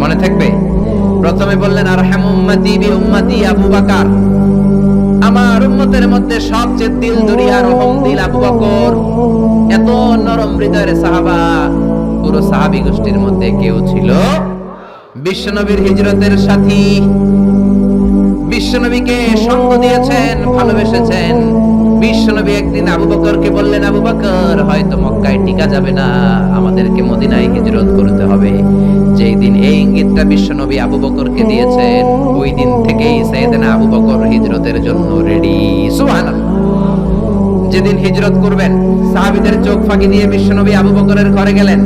মনে থাকবে? প্রথমে বললেন আরহামু উম্মতি বি উম্মতি আবু বকর, আমার উম্মতের মধ্যে সবচেয়ে দিল দরিয়া রহম দিল আবু বকর। এত নরম হৃদয়ের সাহাবা পুরো সাহাবী গোষ্ঠীর মধ্যে কেউ ছিল? বিশ্বনবীর হিজরতের সাথী, বিশ্বনবীকে সঙ্গ দিয়েছেন, ভালোবেসেছেন। বিশ্বনবী একদিন আবু বকরকে বললেন, আবু বকর, হয়তো মক্কায় টিকা যাবে না, আমাদেরকে মদিনায় হিজরত করতে হবে। যেই দিন এই ইঙ্গিতটা বিশ্বনবী আবু বকরকে দিয়েছেন, ওই দিন থেকেই সাইয়েদনা আবু বকর হিজরতের জন্য রেডি। সুবহানাল্লাহ। যেদিন হিজরত করবেন, সাহাবীদের চোখ ফাঁকি দিয়ে বিশ্বনবী আবু বকরের ঘরে গেলেন,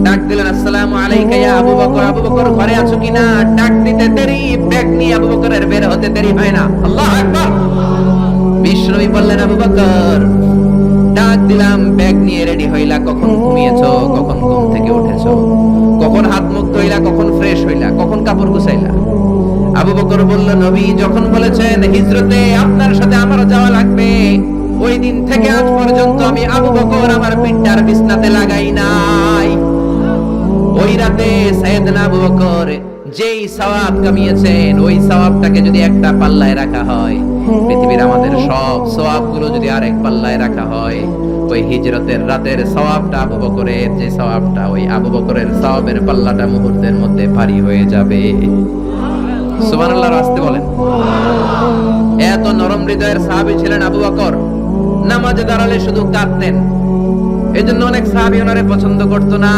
ডাক দিলেন, আসসালামু আলাইকা ইয়া আবু বকর। আবু বকর ঘরে আছো কিনা? ডাক দিতে দেরি, ব্যাগ নিয়ে আবু বকরের বের হতে দেরি হয় না। আল্লাহু আকবার। বিশ্বনবী বললেন, আবু বকর, ডাক দিলাম, ব্যাগ নিয়ে রেডি হইলা, কখন ঘুমিয়েছো, কখন ঘুম থেকে উঠেছো, কখন হাত মুখ ধুইলা, কখন ফ্রেশ হইলা, কখন কাপড় গুছাইলা? আবু বকর বলল, নবী যখন বলেছেন হিজরতে আপনার সাথে আমারও যাওয়া লাগবে, ওই দিন থেকে আজ পর্যন্ত আমি আবু বকর আমার পিঠটার বিছনাতে লাগাই নাই। ওই রাতে সাইয়েদনা আবু বকর যেই সওয়াব কামিয়েছেন, ওই সওয়াবটাকে যদি একটা পাল্লায় রাখা হয়, পৃথিবীর আমাদের সব সওয়াবগুলো যদি আরেক পাল্লায় রাখা হয়, ওই হিজরতের রাতের সওয়াবটা আবু বকরের যে সওয়াবটা, ওই আবু বকরের সওয়াবের পাল্লাটা মুহূর্তের মধ্যে ভারী হয়ে যাবে। সুবহানাল্লাহ। আসতে বলেন। এত নরম হৃদয়ের সাহাবী ছিলেন আবু বকর। নামাজে দাঁড়ালে শুধু কাঁদতেন, এজন্য অনেক সাহাবী ওনারে পছন্দ করতো না।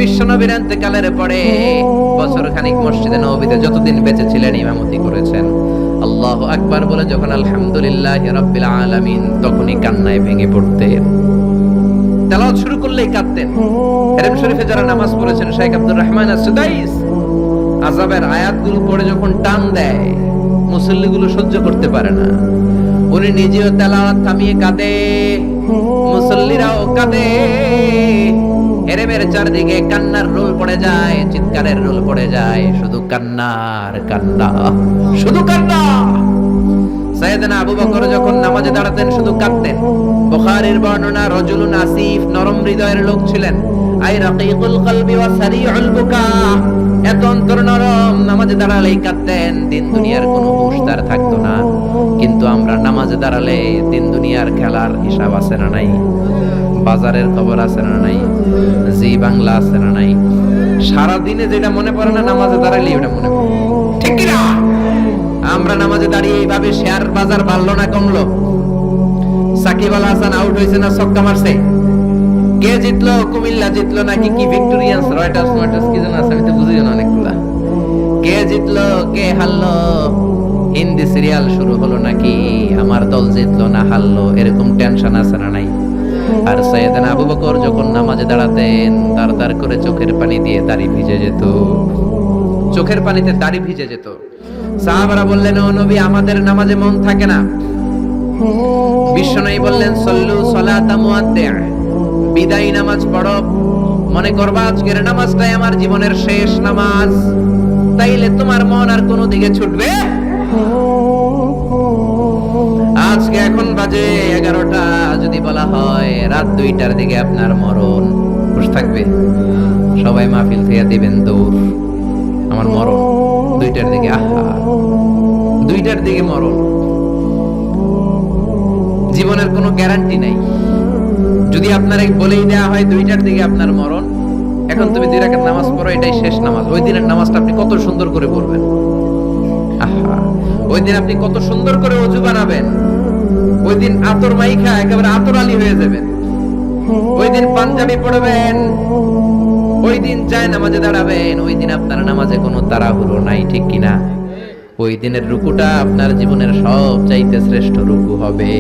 বিশ্বনবীর ইন্তেকালের পরে বছর খানিক মসজিদে নববীতে যতদিন বেঁচে ছিলেন ইমামতি করেছেন। আল্লাহু আকবার বলে যখন আলহামদুলিল্লাহি রাব্বিল আলামিন, তখনই কান্নায় ভেঙে পড়তেন। তেলাওয়াত শুরু করলেই কাঁদতেন। হেরেম শরীফে যারা নামাজ পড়েছেন, শেখ আব্দুর রহমান আস-সুদাইস আযাবের আয়াতগুলো পড়ে যখন টান দেয়, মুসল্লিগুলো সহ্য করতে পারে না। উনি নিজেও তেলাওয়াত থামিয়ে কাঁদে, মুসল্লিরাও কাঁদে। হেরেমের চারদিকে কান্নার রোল পড়ে যায়, চিৎকারের রোল পড়ে যায়, শুধু কান্নার কান্না, শুধু কান্না। সাইয়েদনা আবু বকর যখন নামাজে দাঁড়াতেন শুধু কাঁদতেন। বুখারীর বর্ণনা, রজুলুন আসিফ, নরম হৃদয়ের লোক ছিলেন। আই রাকিকুল কলবি ওয়া সারিউল বুকা, এত অন্তর নরম, নামাজে দাঁড়ালেই কাঁদতেন। দিন দুনিয়ার কোনো হুঁশ তার থাকতো না। কিন্তু আমরা নামাজে দাঁড়ালে দিন দুনিয়ার খেলার হিসাব আছে না নাই? বাজারের খবর আছে না নাই? জি বাংলা আছে না নাই? সারা দিনে যেটা মনে পড়ে না, নামাজে দাঁড়ালে ওটা মনে পড়ে, ঠিক কি না? আমরা নামাজে দাঁড়িয়ে এইভাবে শেয়ার বাজার বাড়লো না কমলো? সাকিব আল হাসান আউট হয়েছে না ছক্কা মারছে? কে জিতলো? কুমিল্লা জিতলো নাকি কি ভিক্টোরিয়ান্স, রয়টার্স কি যেন আছে, আমি তো বুঝিও না অনেকগুলা। কে জিতলো কে হারলো? হিন্দি সিরিয়াল শুরু হলো নাকি আমার দল জিতলো না হারলো, এরকম টেনশন আছে না নাই? আর সাইয়েদনা আবু বকর যখন নামাজে দাঁড়াতেন, দাঁড় দাঁড় করে চোখের পানি দিয়ে দাড়ি ভিজে যেত, চোখের পানিতে দাড়ি ভিজে যেত। সাহাবারা বললেন, ও নবী, আমাদের নামাজে মন থাকে না। বিশ্বনবী বললেন, সল্লু সালাতা মুআদ্দিআ, বিদায়ী নামাজ পড়ো, মনে করবা আজকের নামাজটাই আমার জীবনের শেষ নামাজ, তাইলে তোমার মন আর কোনো দিকে ছুটবে। আজকে এখন বাজে 11টা, যদি বলা হয় রাত 2টার দিকে আপনার মরণ, খুশ থাকবে? সবাই মাহফিল থেকে দিবেন দৌড়, আমার মরণ 2টার দিকে। আহা, 2টার দিকে মরণ, জীবনের কোনো গ্যারান্টি নাই। যদি আপনার বলেই দেওয়া হয় 2টার দিকে আপনার মরণ, এখন তুমি 2 রাকাত নামাজ পড়ো, এটাই শেষ নামাজ, ওই দিনের নামাজটা আপনি কত সুন্দর করে পড়বেন। আহা, ওই দিন আপনি কত সুন্দর করে ওযু বানাবেন, ওই দিন আতর মাইখা একেবারে আতর আলী হয়ে যাবেন, ওই দিন পাঞ্জাবি পড়বেন, ওই দিন যায় নামাজে দাঁড়াবেন, ওই দিন আপনার নামাজে কোনো তাড়াহুড়ো নাই, ঠিক কিনা? ওই দিনের রুকুটা আপনার জীবনের সবচাইতে শ্রেষ্ঠ রুকু হবে।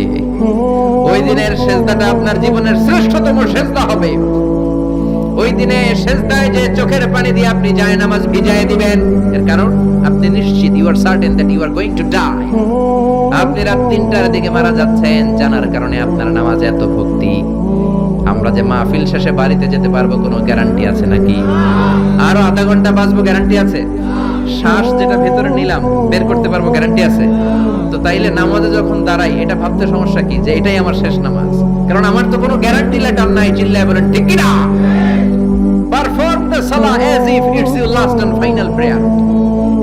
ওই দিনের সেজদাটা আপনার জীবনের শ্রেষ্ঠতম সেজদা হবে। ওই দিনে সেজদায় যে চোখের পানি দিয়ে আপনি যায় নামাজ ভিজায় দিবেন, এর কারণ আপনি নিশ্চিত, you are certain that you are going to die. আপনি রাত 3টার দিকে মারা যাচ্ছেন, জানার কারণে আপনার নামাজে এত ভক্তি। আমরা যে মাহফিল শেষে বাড়িতে যেতে পারবো কোনো গ্যারান্টি আছে নাকি? আরো আধা ঘন্টা বাঁচবো, গ্যারান্টি আছে? শ্বাস যেটা ভেতরে নিলাম বের করতে পারবো, গ্যারান্টি আছে? তো তাইলে নামাজে যখন দাঁড়াই, এটা ভাবতে সমস্যা কি যে এটাই আমার শেষ নামাজ? কারণ আমার তো কোনো গ্যারান্টি লেটার নাই। চিল্লায় বলেন ঠিক কি না? Perform the salah as if it's your last and final prayer.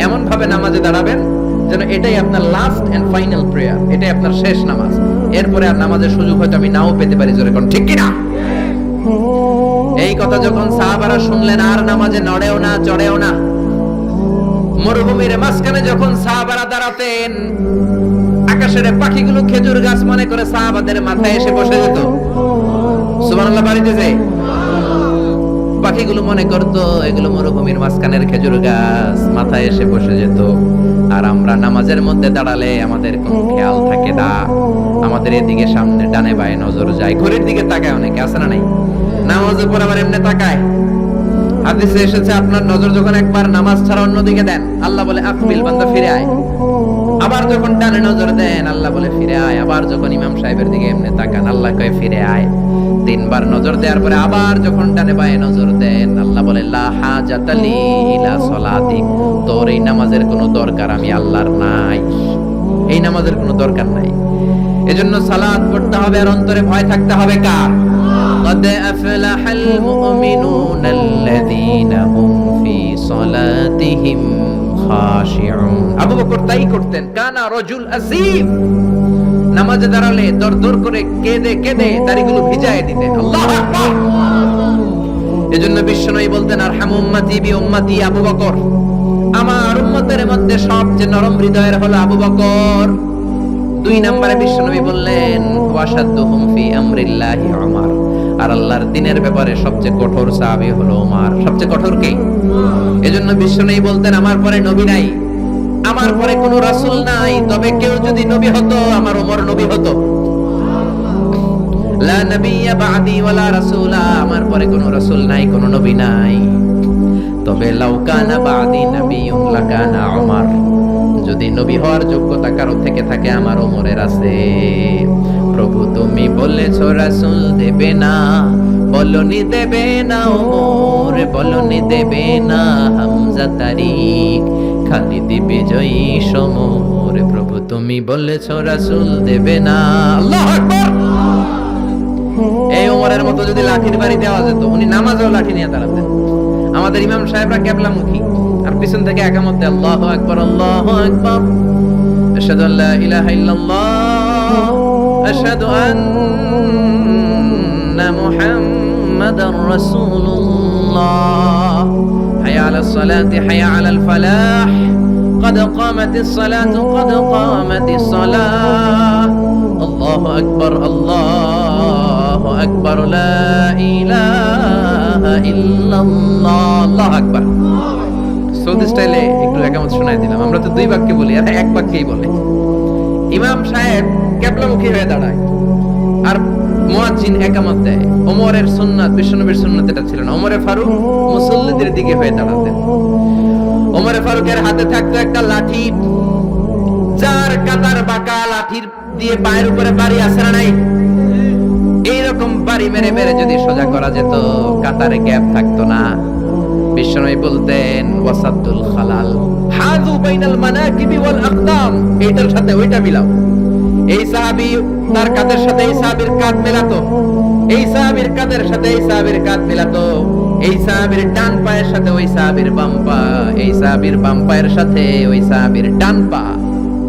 এমন ভাবে নামাজে দাঁড়াবেন যেন এটাই আপনার লাস্ট এন্ড ফাইনাল প্রেয়ার, এটাই আপনার শেষ নামাজ। এরপরে আর নামাজের সুযোগ হয়তো আমি নাও পেতে পারি, জোরে কোন ঠিক কিনা? এই কথা যখন সাহাবারা শুনলেন আর নামাজে নড়েও না চড়েও না। মরুভূমির মাঝখানে যখন সাহাবারা দাঁড়াতেন, আকাশের পাখিগুলো খেজুর গাছ মনে করে সাহাবাদের মাথায় এসে বসে যেত। সুবহানাল্লাহ বাড়িতেছে। পাখিগুলো মনে করতো এগুলো মরুভূমির মাঝখানের খেজুর গাছ, মাথায় এসে বসে যেত। আর আমরা নামাজের মধ্যে দাঁড়ালে আমাদের কোনো খেয়াল থাকে না, আমাদের এদিকে সামনে ডানে বায়ে নজর যায়, ঘড়ির দিকে তাকায়, অনেকে আছে না নাই? নামাজের পর আবার এমনি তাকায়। হাদিসে এসেছে আপনার নজর যখন একবার নামাজ ছাড়া অন্যদিকে দেন, আল্লাহ বলে আকবিল, বান্দা ফিরে আয়। আবার যখন ডানে নজর দেন, আল্লাহ বলে ফিরে আয়। আবার যখন ইমাম সাহেবের দিকে এমনি তাকান, আল্লাহ কয় ফিরে আয়। তিনবার নজর দেওয়ার পরে আবার যখন ডানে বায়ে নজর দেন, আল্লাহ বলে লা হাজাতা লি ইলা সলাতিক, তোর এই নামাজের কোনো দরকার আমি আল্লাহর নাই, এই নামাজের কোনো দরকার নাই। এজন্য সালাত পড়তে হবে আর অন্তরে ভয় থাকতে হবে কার? قد أفلح المؤمنون الذين هم في صلاتهم خاشعون। আবু বকর তাই করতেন, কানা রাজুল আসিফ, নামাজে দাঁড়ালে দরদর করে কেঁদে কেঁদে দাড়িগুলো ভিজায় দিতেন। আল্লাহু আকবার। এজন্য বিশ্বনবী বলতেন আরহামু উম্মতি বি উম্মতি আবু বকর, আমার উম্মতের মধ্যে সবচেয়ে নরম হৃদয়ের হলো আবু বকর। দুই নম্বরে বিশ্বনবী বললেন ওয়াশাদ্দুহুম ফি আমরিল্লাহি উমর, আর আল্লাহর দ্বীনের ব্যাপারে সবচেয়ে কঠোর সাহাবী হলো ওমর। সবচেয়ে কঠোর কে? এজন্য বিশ্বনবী বলতেন আমার পরে নবী নাই, আমার পরে কোনো রাসূল নাই, তবে কেউ যদি নবী হতো আমার ওমর নবী হতো। লা নাবিয়্যা বা'দি ওয়ালা রাসূলা, আমার পরে কোনো রাসূল নাই, কোনো নবী নাই, তবে লাউ কানা বা'দি নাবিয়্যুন লাকানা ওমর, যদি নবী হওয়ার যোগ্যতা কারো থেকে থাকে আমার ওমরের আছে। প্রভু তুমি বলেছো রাসূল দেবে না, বলনি দেবে না ওমর, বলনি দেবে না হামজা তারিক, খালিদ বিজয়ী সমর। প্রভু তুমি বলেছো রাসূল দেবে না। আল্লাহু আকবার। এই ওমরের মতো যদি লাঠির বাড়ি দেওয়া যেত, উনি নামাজেও লাঠি নিয়ে দাঁড়াতেন। আমাদের ইমাম সাহেবরা কিবলামুখী, আর পিছন থেকে একামত দেয় আল্লাহু আকবার, আল্লাহু আকবার, আশহাদু আল্লা ইলাহা ইল্লাল্লাহ, আশহাদু আন্না মুহাম্মাদার রাসূলুল্লাহ, হাইয়া আলাস সালাতি হাইয়া আলাল ফালাহ, قد قامت الصلاة قد قامت الصلاة, আল্লাহু আকবার, আল্লাহু আকবার, লা ইলাহা ইল্লাল্লাহ, আল্লাহু আকবার। সৌদি স্টাইলে একটু একামত শোনাই দিলাম। আমরা তো দুই বাক্যে বলি, আর এক বাক্যেই বলে। ইমাম সাহেব কিবলামুখী হয়ে দাঁড়ায় আর মুয়াজ্জিন একামত দেয়। ওমরের সুন্নাত, বিশ্বনবীর সুন্নাত এটা ছিল না। ওমরে ফারুক মুসল্লিদের দিকে হয়ে দাঁড়াতেন। ওমরে ফারুকের হাতে থাকতো একটা লাঠি, যার কাটার বাঁকা লাঠির দিয়ে পায়ের উপরে বাড়ি আছে না নাই? এইরকম বাড়ি মেরে মেরে যদি সোজা করা যেত, কাতারে গ্যাপ থাকতো না। বিশ্বনবী বলতেন ওয়াসাদুল খালাল, হাযু বাইনাল মানাকিবি ওয়াল আকদাম, এইটার সাথে ওইটা মিলাও। এই সাহাবী তার কাঁধের সাথে এই সাহাবীর কাঁধ মেলাতো, এই সাহাবীর কাঁধের সাথে এই সাহাবীর কাঁধ মেলাতো, এই সাহাবীর ডান পায়ের সাথে ওই সাহাবীর বাম পা, এই সাহাবীর বাম পায়ের সাথে ওই সাহাবীর ডান পা।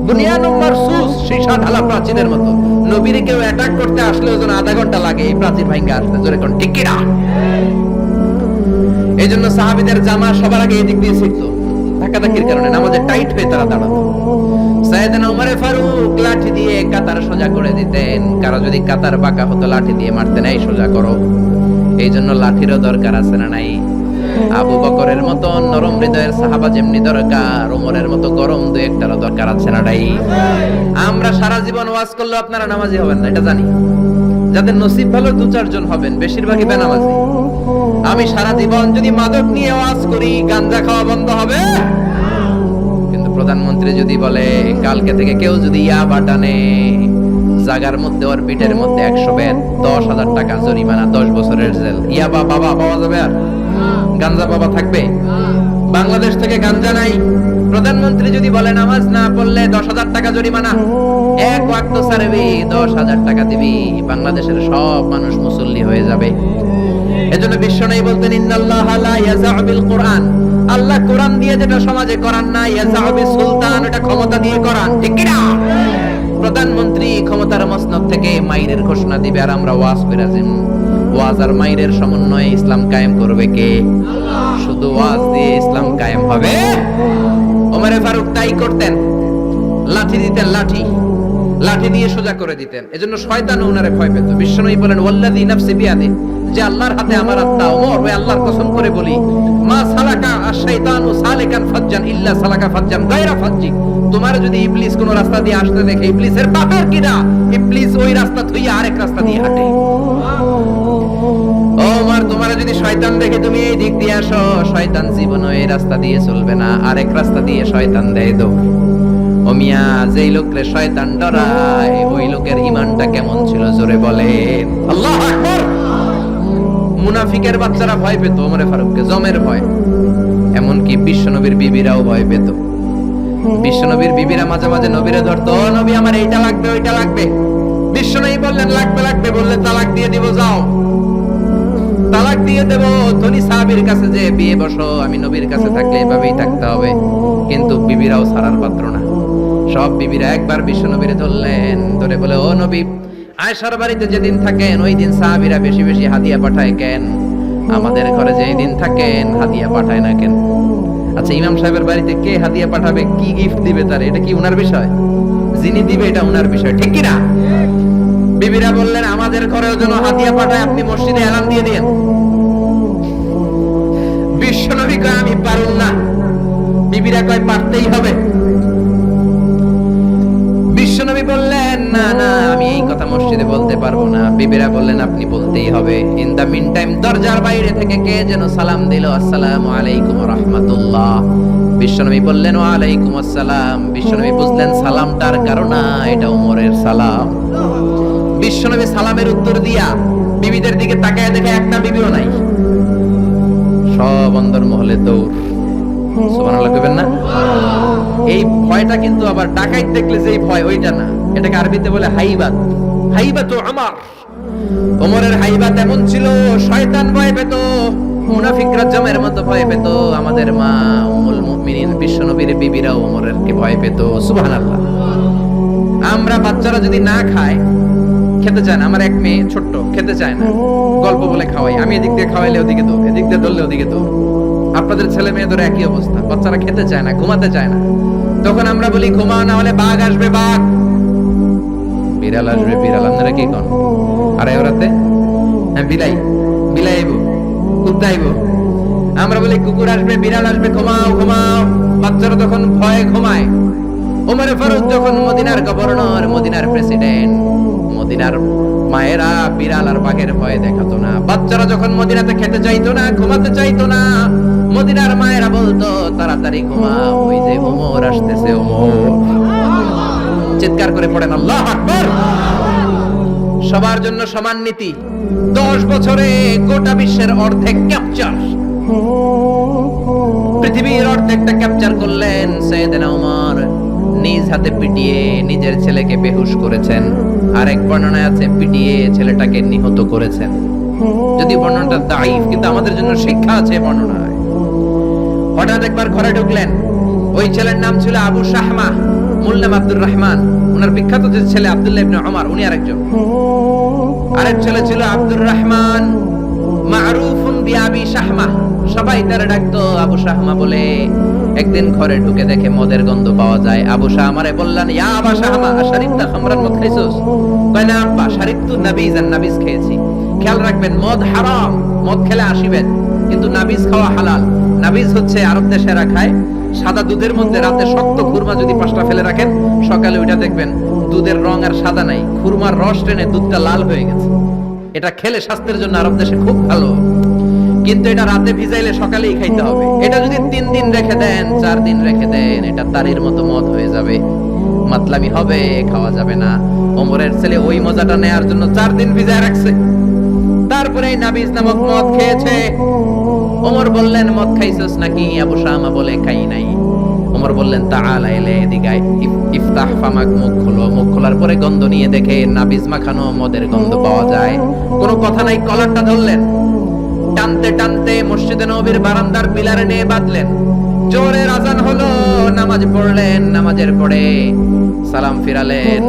বুনিয়ানুম মারসুস, সীসা ঢালা প্রাচীরের মতো। নবীর কেউ অ্যাটাক করতে আসলেও যেন আধা ঘন্টা লাগে এই প্রাচীর ভাঙা আসতে, জোরে কোন ঠিক কিনা? এই জন্য সাহাবীদের জামা সবার আগে এই দিক দিয়ে ছিটতো, ধাক্কাধাক্কির কারণে নামাজে টাইট হয়ে তারা দাঁড়াতো। সাইয়েদনা ওমরে ফারুক লাঠি দিয়ে কাতার সোজা করে দিতেন। কারো যদি কাতার বাঁকা হতো লাঠি দিয়ে মারতেন, এই সোজা করো। এই জন্য লাঠিরও দরকার আছে না নাই? আবু বকরের মতো নরম হৃদয়ের সাহাবা যেমনি দরকার, ওমরের মতো গরম দুই একটারও দরকার আছে না নাই? আমরা সারা জীবন ওয়াজ করলেও আপনারা নামাজি হবেন না, এটা জানি। যাদের নসিব ভালো দু চারজন হবেন, বেশিরভাগই বেনামাজি। আমি সারা জীবন যদি মাদক নিয়ে ওয়াজ করি, গাঞ্জা খাওয়া বন্ধ হবে? কিন্তু প্রধানমন্ত্রী যদি বলে কালকে থেকে কেউ যদি ইয়াবা টানে, জাগার মধ্যে ওর পিঠের মধ্যে 100 বেত, 10,000 টাকা জরিমানা, 10 বছরের জেল। ইয়াবা বাবা পাওয়া যাবে? আর গাঞ্জা বাবা থাকবে? বাংলাদেশ থেকে গাঞ্জা নাই। প্রধানমন্ত্রী যদি বলে নামাজ না পড়লে 10,000 টাকা জরিমানা, এক ওয়াক্ত ছাড়বি 10,000 টাকা দিবি, বাংলাদেশের সব মানুষ মুসল্লি হয়ে যাবে। এজন্য বিশ্বনবী বলতেন ইন্নাল্লাহা লা ইয়াযাউ বিল কুরআন, আল্লাহ কোরআন দিয়ে যেটা সমাজে করান না, ইয়াযাউ বিস সুলতান, এটা ক্ষমতা দিয়ে করান। ঠিক কি না? প্রধানমন্ত্রী ক্ষমতার মসনদ থেকে মাইরের ঘোষণা দিবে আর আমরা ওয়াজ কইরা যাই। ওয়াজ আর মাইরের সমন্বয়ে ইসলাম কায়েম করবে কে? আল্লাহ। শুধু ওয়াজ দিয়ে ইসলাম কায়েম হবে? ওমরে ফারুক তাই করতেন, লাঠি দিতেন, লাঠি দিয়ে সোজা করে দিতেন। এজন্য শয়তান ওনারে ভয় পেত। বিশ্বনবী বলেন ওয়াল্লাযী নাফসি বিয়াদি, যে আল্লাহর হাতে আমার আত্মা, ওমর ওই আল্লাহর কসম করে বলি, মা সালাকা আশ-শাইতানু সালিকান ফাজ্জান ইল্লা সালাকা ফাজ্জান গায়রা ফাজ্জি, তোমার যদি ইবলিস কোন রাস্তা দিয়ে আসতে দেখে, ইবলিসের বাপের কিনা, ইবলিস ওই রাস্তা থইয়া আরেক রাস্তা দিয়ে হাঁটে। ওমর তোমার যদি শয়তান দেখে তুমি এই দিক দিয়ে আসো, শয়তান জীবনও এই রাস্তা দিয়ে চলবে না, আরেক রাস্তা দিয়ে শয়তান দেয় দৌড়। ও মিয়া, যেই লোকরে শয়তান ডরায় ওই লোকের ঈমানটা কেমন ছিল জোরে বলেন আল্লাহু আকবার। মুনাফিকের বাচ্চারা ভয় পেত ওমরে ফারুককে, জমের ভয়। এমনকি বিশ্বনবীর বিবিরাও ভয় পেত। বিশ্বনবীর বিবিরা মাঝে মাঝে নবীরে ধরতো, ও নবী আমার এইটা লাগবে ওইটা লাগবে। বিশ্বনবী বললেন লাগবে, বললে তালাক দিয়ে দিব, যাও তালাক দিয়ে দেব। ধনী সাহাবীর কাছে যে বিয়ে বসো, আমি নবীর কাছে থাকলে এভাবেই থাকতে হবে। কিন্তু বিবিরাও ছাড়ার পাত্র না। সব বিবিরা একবার বিশ্বনবীরে ধরলেন, ধরে বলে, ও নবী, আয়েশার বাড়িতে যেদিন থাকেন ওই দিন সাহাবীরা বেশি বেশি হাদিয়া পাঠায় কেন? আমাদের ঘরে যেই দিন থাকেন হাদিয়া পাঠায় না কেন? আচ্ছা, ইমাম সাহেবের বাড়িতে কে হাদিয়া পাঠাবে, কি গিফট দিবে তার, এটা কি উনার বিষয়? যিনি দিবে এটা উনার বিষয়, ঠিক কি না? বিবিরা বললেন আমাদের ঘরেও যেন হাদিয়া পাঠায়, আপনি মসজিদে এলান দিয়ে দিন। বিশ্বনবী কয় আমি পারুম না, বিবিরা কয় পারতেই হবে। বিশ্বনবী বললেন না না, আমি এই কথা মসজিদে বলতে পারবো না। বিবিরা বললেন আপনি বলতেই হবে। ইন দা মিন টাইম দরজার বাইরে থেকে কে যেন সালাম দিল, আসসালামু আলাইকুম ওয়া রাহমাতুল্লাহ। বিশ্বনবী বললেন ওয়া আলাইকুম আসসালাম। বিশ্বনবী বুঝলেন সালামটার কারণ না, এটা ওমরের সালাম। বিশ্বনবী সালামের উত্তর দিয়া বিবিদের দিকে তাকায় দেখে একটা বিবিও নাই, সব অন্দরমহলে দৌড়। সুবহানাল্লাহ কইবেন না? এই ভয়টা কিন্তু আবার ডাকাইত দেখলে যেই ভয় ওইটা না, এটাকে আরবিতে বলে হাইবাত। হাইবাতু ওমর, ওমরের হাইবাত এমন ছিল, শয়তান ভয় পেত, মুনাফিকরা জমের মতো ভয় পেত। আমাদের মা উম্মুল মুমিনিন বিশ্বনবীর বিবিরাও ওমরের কে ভয় পেত। সুবহানাল্লাহ। আমরা বাচ্চারা যদি না খায়, খেতে চায় না, আমার এক মেয়ে ছোট্ট খেতে চায় না, গল্প বলে খাওয়াই, আমি এদিক দিয়ে খাওয়াইলে ওদিকে দৌড়, এদিক দিয়ে ধরলে ওদিকে দৌড়। আপনাদের ছেলে মেয়েদের একই অবস্থা, বাচ্চারা খেতে চায় না, ঘুমাতে চায় না। তখন আমরা বলি ঘুমাও না হলে বাঘ আসবে, বাঘ, বিড়াল আসবে, বিড়াল। আপনারা কি কন? আর ওরাতে হ্যাঁ বিলাই আইব, কুত্তা আইব। আমরা বলি কুকুর আসবে, বিড়াল আসবে, ঘুমাও ঘুমাও। বাচ্চারা তখন ভয়ে ঘুমায়। ওমর ফারুক যখন মদিনার গভর্নর, মদিনার প্রেসিডেন্ট, মদিনার মায়েরা বিড়াল আর বাঘের ভয় দেখাতো না। বাচ্চারা যখন মদিনাতে খেতে চাইতো না, ঘুমাতে চাইতো না, মদিনার মায়েরা বলতো তাড়াতাড়ি ঘুমাও, ওই যে ওমর আসতেছে, ওমর। চিৎকার করে পড়েন আল্লাহু আকবার। সবার জন্য সমান নীতি। 10 বছরে গোটা বিশ্বের অর্ধেক ক্যাপচার, পৃথিবীর অর্ধেকটা ক্যাপচার করলেন সাইয়েদনা ওমর। নিজ হাতে পিটিয়ে নিজের ছেলেকে বেহুশ করেছেন, আরেক বর্ণনায় আছে পিটিয়ে ছেলেটাকে নিহত করেছেন। যদি বর্ণনাটা দাইফ, কিন্তু আমাদের জন্য শিক্ষা আছে বর্ণনায়। হঠাৎ একবার ঘরে ঢুকলেন, ওই ছেলের নাম ছিল আবু শাহমা, মূল নাম আব্দুর রহমান। ওনার বিখ্যাত যে ছেলে আব্দুল্লাহ ইবনে ওমর, উনি আরেকজন। আরেক ছেলে ছিল আব্দুর রহমান, মারুফুন বিআবি শাহমা, সবাই তারে ডাকতো আবু শাহমা বলে। একদিন ঘরে ঢুকে দেখে মদের গন্ধ পাওয়া যায়। আবু শাহমারে বললেন, ইয়া আবা শাহমা আশারিবতা খামরান, মদ খাইছস? কয় না আব্বা, শারিবতু নাবিজান, নাবিজ খেয়েছি। খেয়াল রাখবেন মদ হারাম, মদ খেলে আসিবেন, কিন্তু নাবিজ খাওয়া হালাল। নাবিজ হচ্ছে আরব দেশেরা খায়, সাদা দুধের মধ্যে রাতে শক্ত খুরমা যদি 5টা ফেলে রাখেন, সকালে ওইটা দেখবেন দুধের রং আর সাদা নাই, খুরমার রস টেনে দুধটা লাল হয়ে গেছে। এটা খেলে স্বাস্থ্যের জন্য আরব দেশে খুব ভালো, কিন্তু এটা রাতে ভিজাইলে সকালেই খাইতে হবে। এটা যদি 3 দিন রেখে দেন, 4 দিন রেখে দেন, এটা তারির মতো মদ হয়ে যাবে, মাতলামি হবে, খাওয়া যাবে না। ওমরের ছেলে ওই মজাটা নেয়ার জন্য 4 দিন ভিজায় রাখছে, তারপরে নাবিজ নামক মদ খেয়েছে। ওমর বললেন, মদ খাইছস নাকি? আবু শাহমা বলে, খাই নাই। ওমর বললেন, তাআলা ইলে, এদিকে আয়, ইফতাহ ফামাক, মুখ খোলো। মুখ খোলার পরে গন্ধ নিয়ে দেখে নাবিজ মাখানো মদের গন্ধ পাওয়া যায়। কোনো কথা নাই, কলারটা ধরলেন। টানতে টানতে মসজিদে নববীর বারান্দার পিলারে নিয়ে বাঁধলেন। জোরের আজান হলো, নামাজ পড়লেন, নামাজের পরে সালাম ফিরালেন।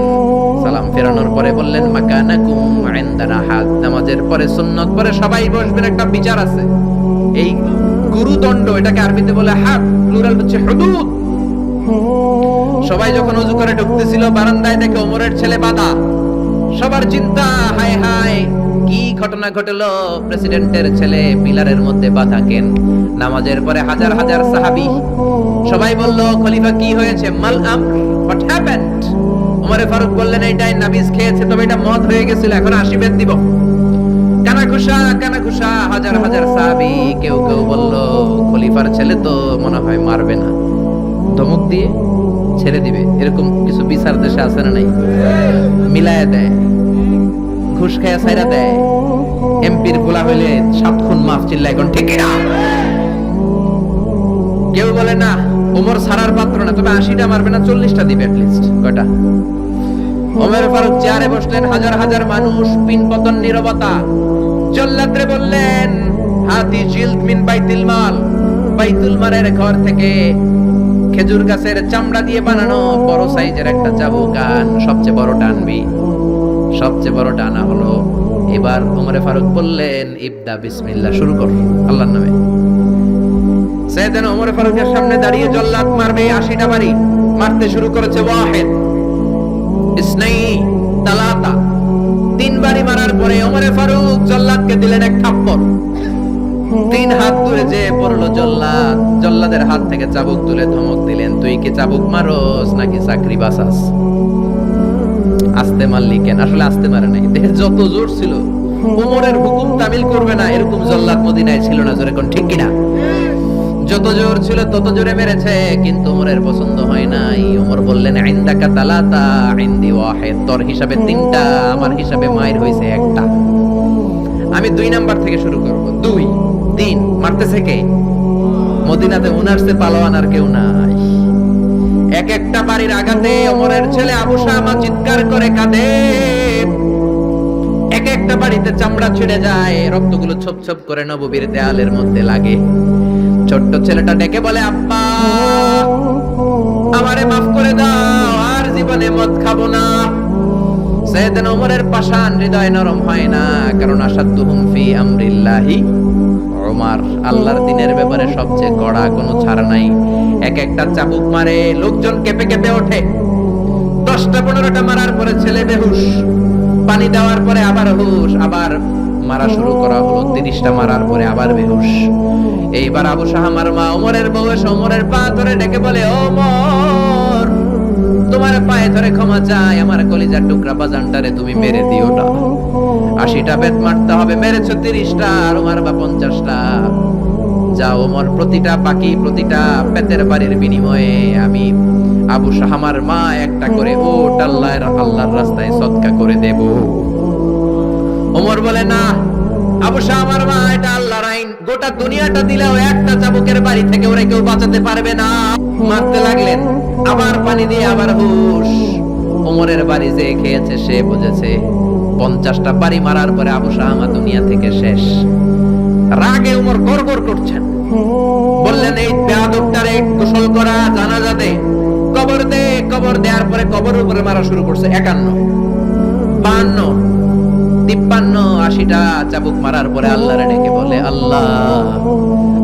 সালাম ফেরানোর পরে বললেন মাকানাকুম ইনদানা হাদ। নামাজের পরে সুন্নাত পরে সবাই বসবেন, একটা বিচার আছে। এই গুরুদণ্ড, এটাকে আরবিতে বলে হাদ, প্লুরাল হচ্ছে হুদুদ। সবাই যখন ওযু করে ঢুকতেছিল বারান্দায় দেখে ওমরের ছেলে বাধা। সবার চিন্তা, হায় হায় কি ঘটনা ঘটলো, প্রেসিডেন্টের ছেলে পিলারের মধ্যে বাধা কেন? নামাজের পরে হাজার হাজার সাহাবী সবাই বলল খলিফা কি হয়েছে, মাল আমর, হোয়াট হ্যাপেন্ড? ওমরে ফারুক বললেন এইটাই নাবিজ খেয়েছে, তবে এটা মদ হয়ে গেছিল, এখন 80 বেদ দিব। কানাঘুষা কানাঘুষা, হাজার হাজার সাহাবী। কেউ কেউ বলল খলিফার ছেলে তো মনে হয় মারবে না, ধমক দিয়ে ছেড়ে দিবে। এরকম কিছু বিচার দেশে আছে না নাই? মিলায় দেয়, ঘুষ খায়া ছাইরা দেয়। এমপির গোলা হইলে 7 খুন মাফ, চিল্লা এখন ঠিক না? কেউ বলে না ওমর ছাড়ার পাত্র না, তবে 80টা মারবে না, 40টা দিবে অ্যাটলিস্ট। কয়টা? ওমর ফারুক চেয়ারে বসলেন, হাজার হাজার মানুষ, পিন পতন, নীরবতা। জল্লাদরে বললেন হাতি জিলদ মিন বাইতুল মাল, বাইতুল মালের ঘর থেকে খেজুর গাছের চামড়া দিয়ে বানানো বড় সাইজের একটা চাবুক আন, সবচেয়ে বড়টা আনবি। সবচেয়ে বড়টা আনা হলো। এবার ওমরে ফারুক বললেন ইবদা বিসমিল্লাহ, শুরু কর আল্লাহর নামে। সাইয়েদনা ওমর ফারুকের সামনে দাঁড়িয়ে জল্লাদ মারবে 80টা বাড়ি। মারতে শুরু করেছে ওয়াহিদ, ইসনাই, তালাতা। 3 বাড়ি মারার পরে ওমরে ফারুক জল্লাদকে দিলেন এক থাপ্পড়। 3 হাত দূরে যে পড়লো জল্লাদ। জল্লাদের হাত থেকে চাবুক তুলে ধমক দিলেন, তুই কি চাবুক মারোস নাকি চাকরি বাঁচাস? আস্তে মারলি কেন? আসলে আস্তে মারে নাই, দেহের যত জোর ছিল। ওমরের হুকুম তামিল করবে না এরকম জল্লাদ মদিনায় ছিল না, জোরে কোন ঠিক কিনা? যত জোর ছিল তত জোরে মেরেছে, কিন্তু ওমরের পছন্দ হয় নাই। ওমর বললেন ইনদাকা তালাতা ইনদি ওয়াহিদ, তোর হিসাবে 3টা, আমার হিসাবে মায়ের হইছে 1টা। আমি 2 নাম্বার থেকে শুরু করব। 2 3 মারতেছে কে? মদিনাতে উনারসে পালোয়ান আর কেউ নাই। এক একটা বাড়ির আঘাতে ওমরের ছেলে আবু শামা চিৎকার করে কাঁদে। এক একটা বাড়িতে চামড়া ছিঁড়ে যায়, রক্তগুলো ছোপ ছোপ করে নববীর দেয়ালের মধ্যে লাগে। ছোট্ট ছেলেটা ডেকে বলে আব্বা আমারে মাফ করে দাও, আর জীবনে মদ খাবো না। সাইয়েদনা ওমরের পাষাণ হৃদয় নরম হয় না, কারণ আসাদুহুম ফি আমরিল্লাহি ওমর, আল্লাহর দ্বীনের ব্যাপারে সবচেয়ে কড়া, কোনো ছাড় নাই। এক একটা চাবুক মারে, লোকজন কেঁপে কেঁপে ওঠে। 10টা 15টা মারার পরে ছেলে বেহুশ, পানি দেওয়ার পরে আবার হুশ, আবার মারা শুরু করা হলো। 30টা মারার পরে আবার বেহুশ। এইবার আবু শাহামার মা ওমরের বউ এসে ওমরের পা ধরে ডেকে বলে ওমর তোমার পায়ে ধরে ক্ষমা চাই, আমার কলিজার টুকরা বাজানটারে তুমি মেরে দিও না। 80টা বেত মারতে হবে, মেরেছো 30টা, আর মারবা 50টা। যাও ওমর, প্রতিটা বাকি, প্রতিটা পেতের বাড়ির বিনিময়ে আমি আবু শাহামার মা একটা করে ওট আল্লাহর রাস্তায় সদকা করে দেব। ওমর বলে না আবু শাহামার মা, এটা আল্লাহর আইন, গোটা দুনিয়াটা দিলেও একটা চাবুকের বাড়ি থেকে ওরা কেউ বাঁচাতে পারবে না। মারতে লাগলেন, আবার পানি দিয়ে আবার হুশ। ওমরের বাড়ি যে খেয়েছে সে বুঝেছে। 50টা বাড়ি মারার পরে আবু শাহামা দুনিয়া থেকে শেষ। রাগে ওমর গড়গড় করছেন, বললেন এই বেয়াদবটারে গোসল করা, জানাজা দে, কবর দে। কবর দেওয়ার পরে কবরের উপরে মারা শুরু করছে। 51 52 53 80টা চাবুক মারার পরে আল্লাহরে ডেকে বলে আল্লাহ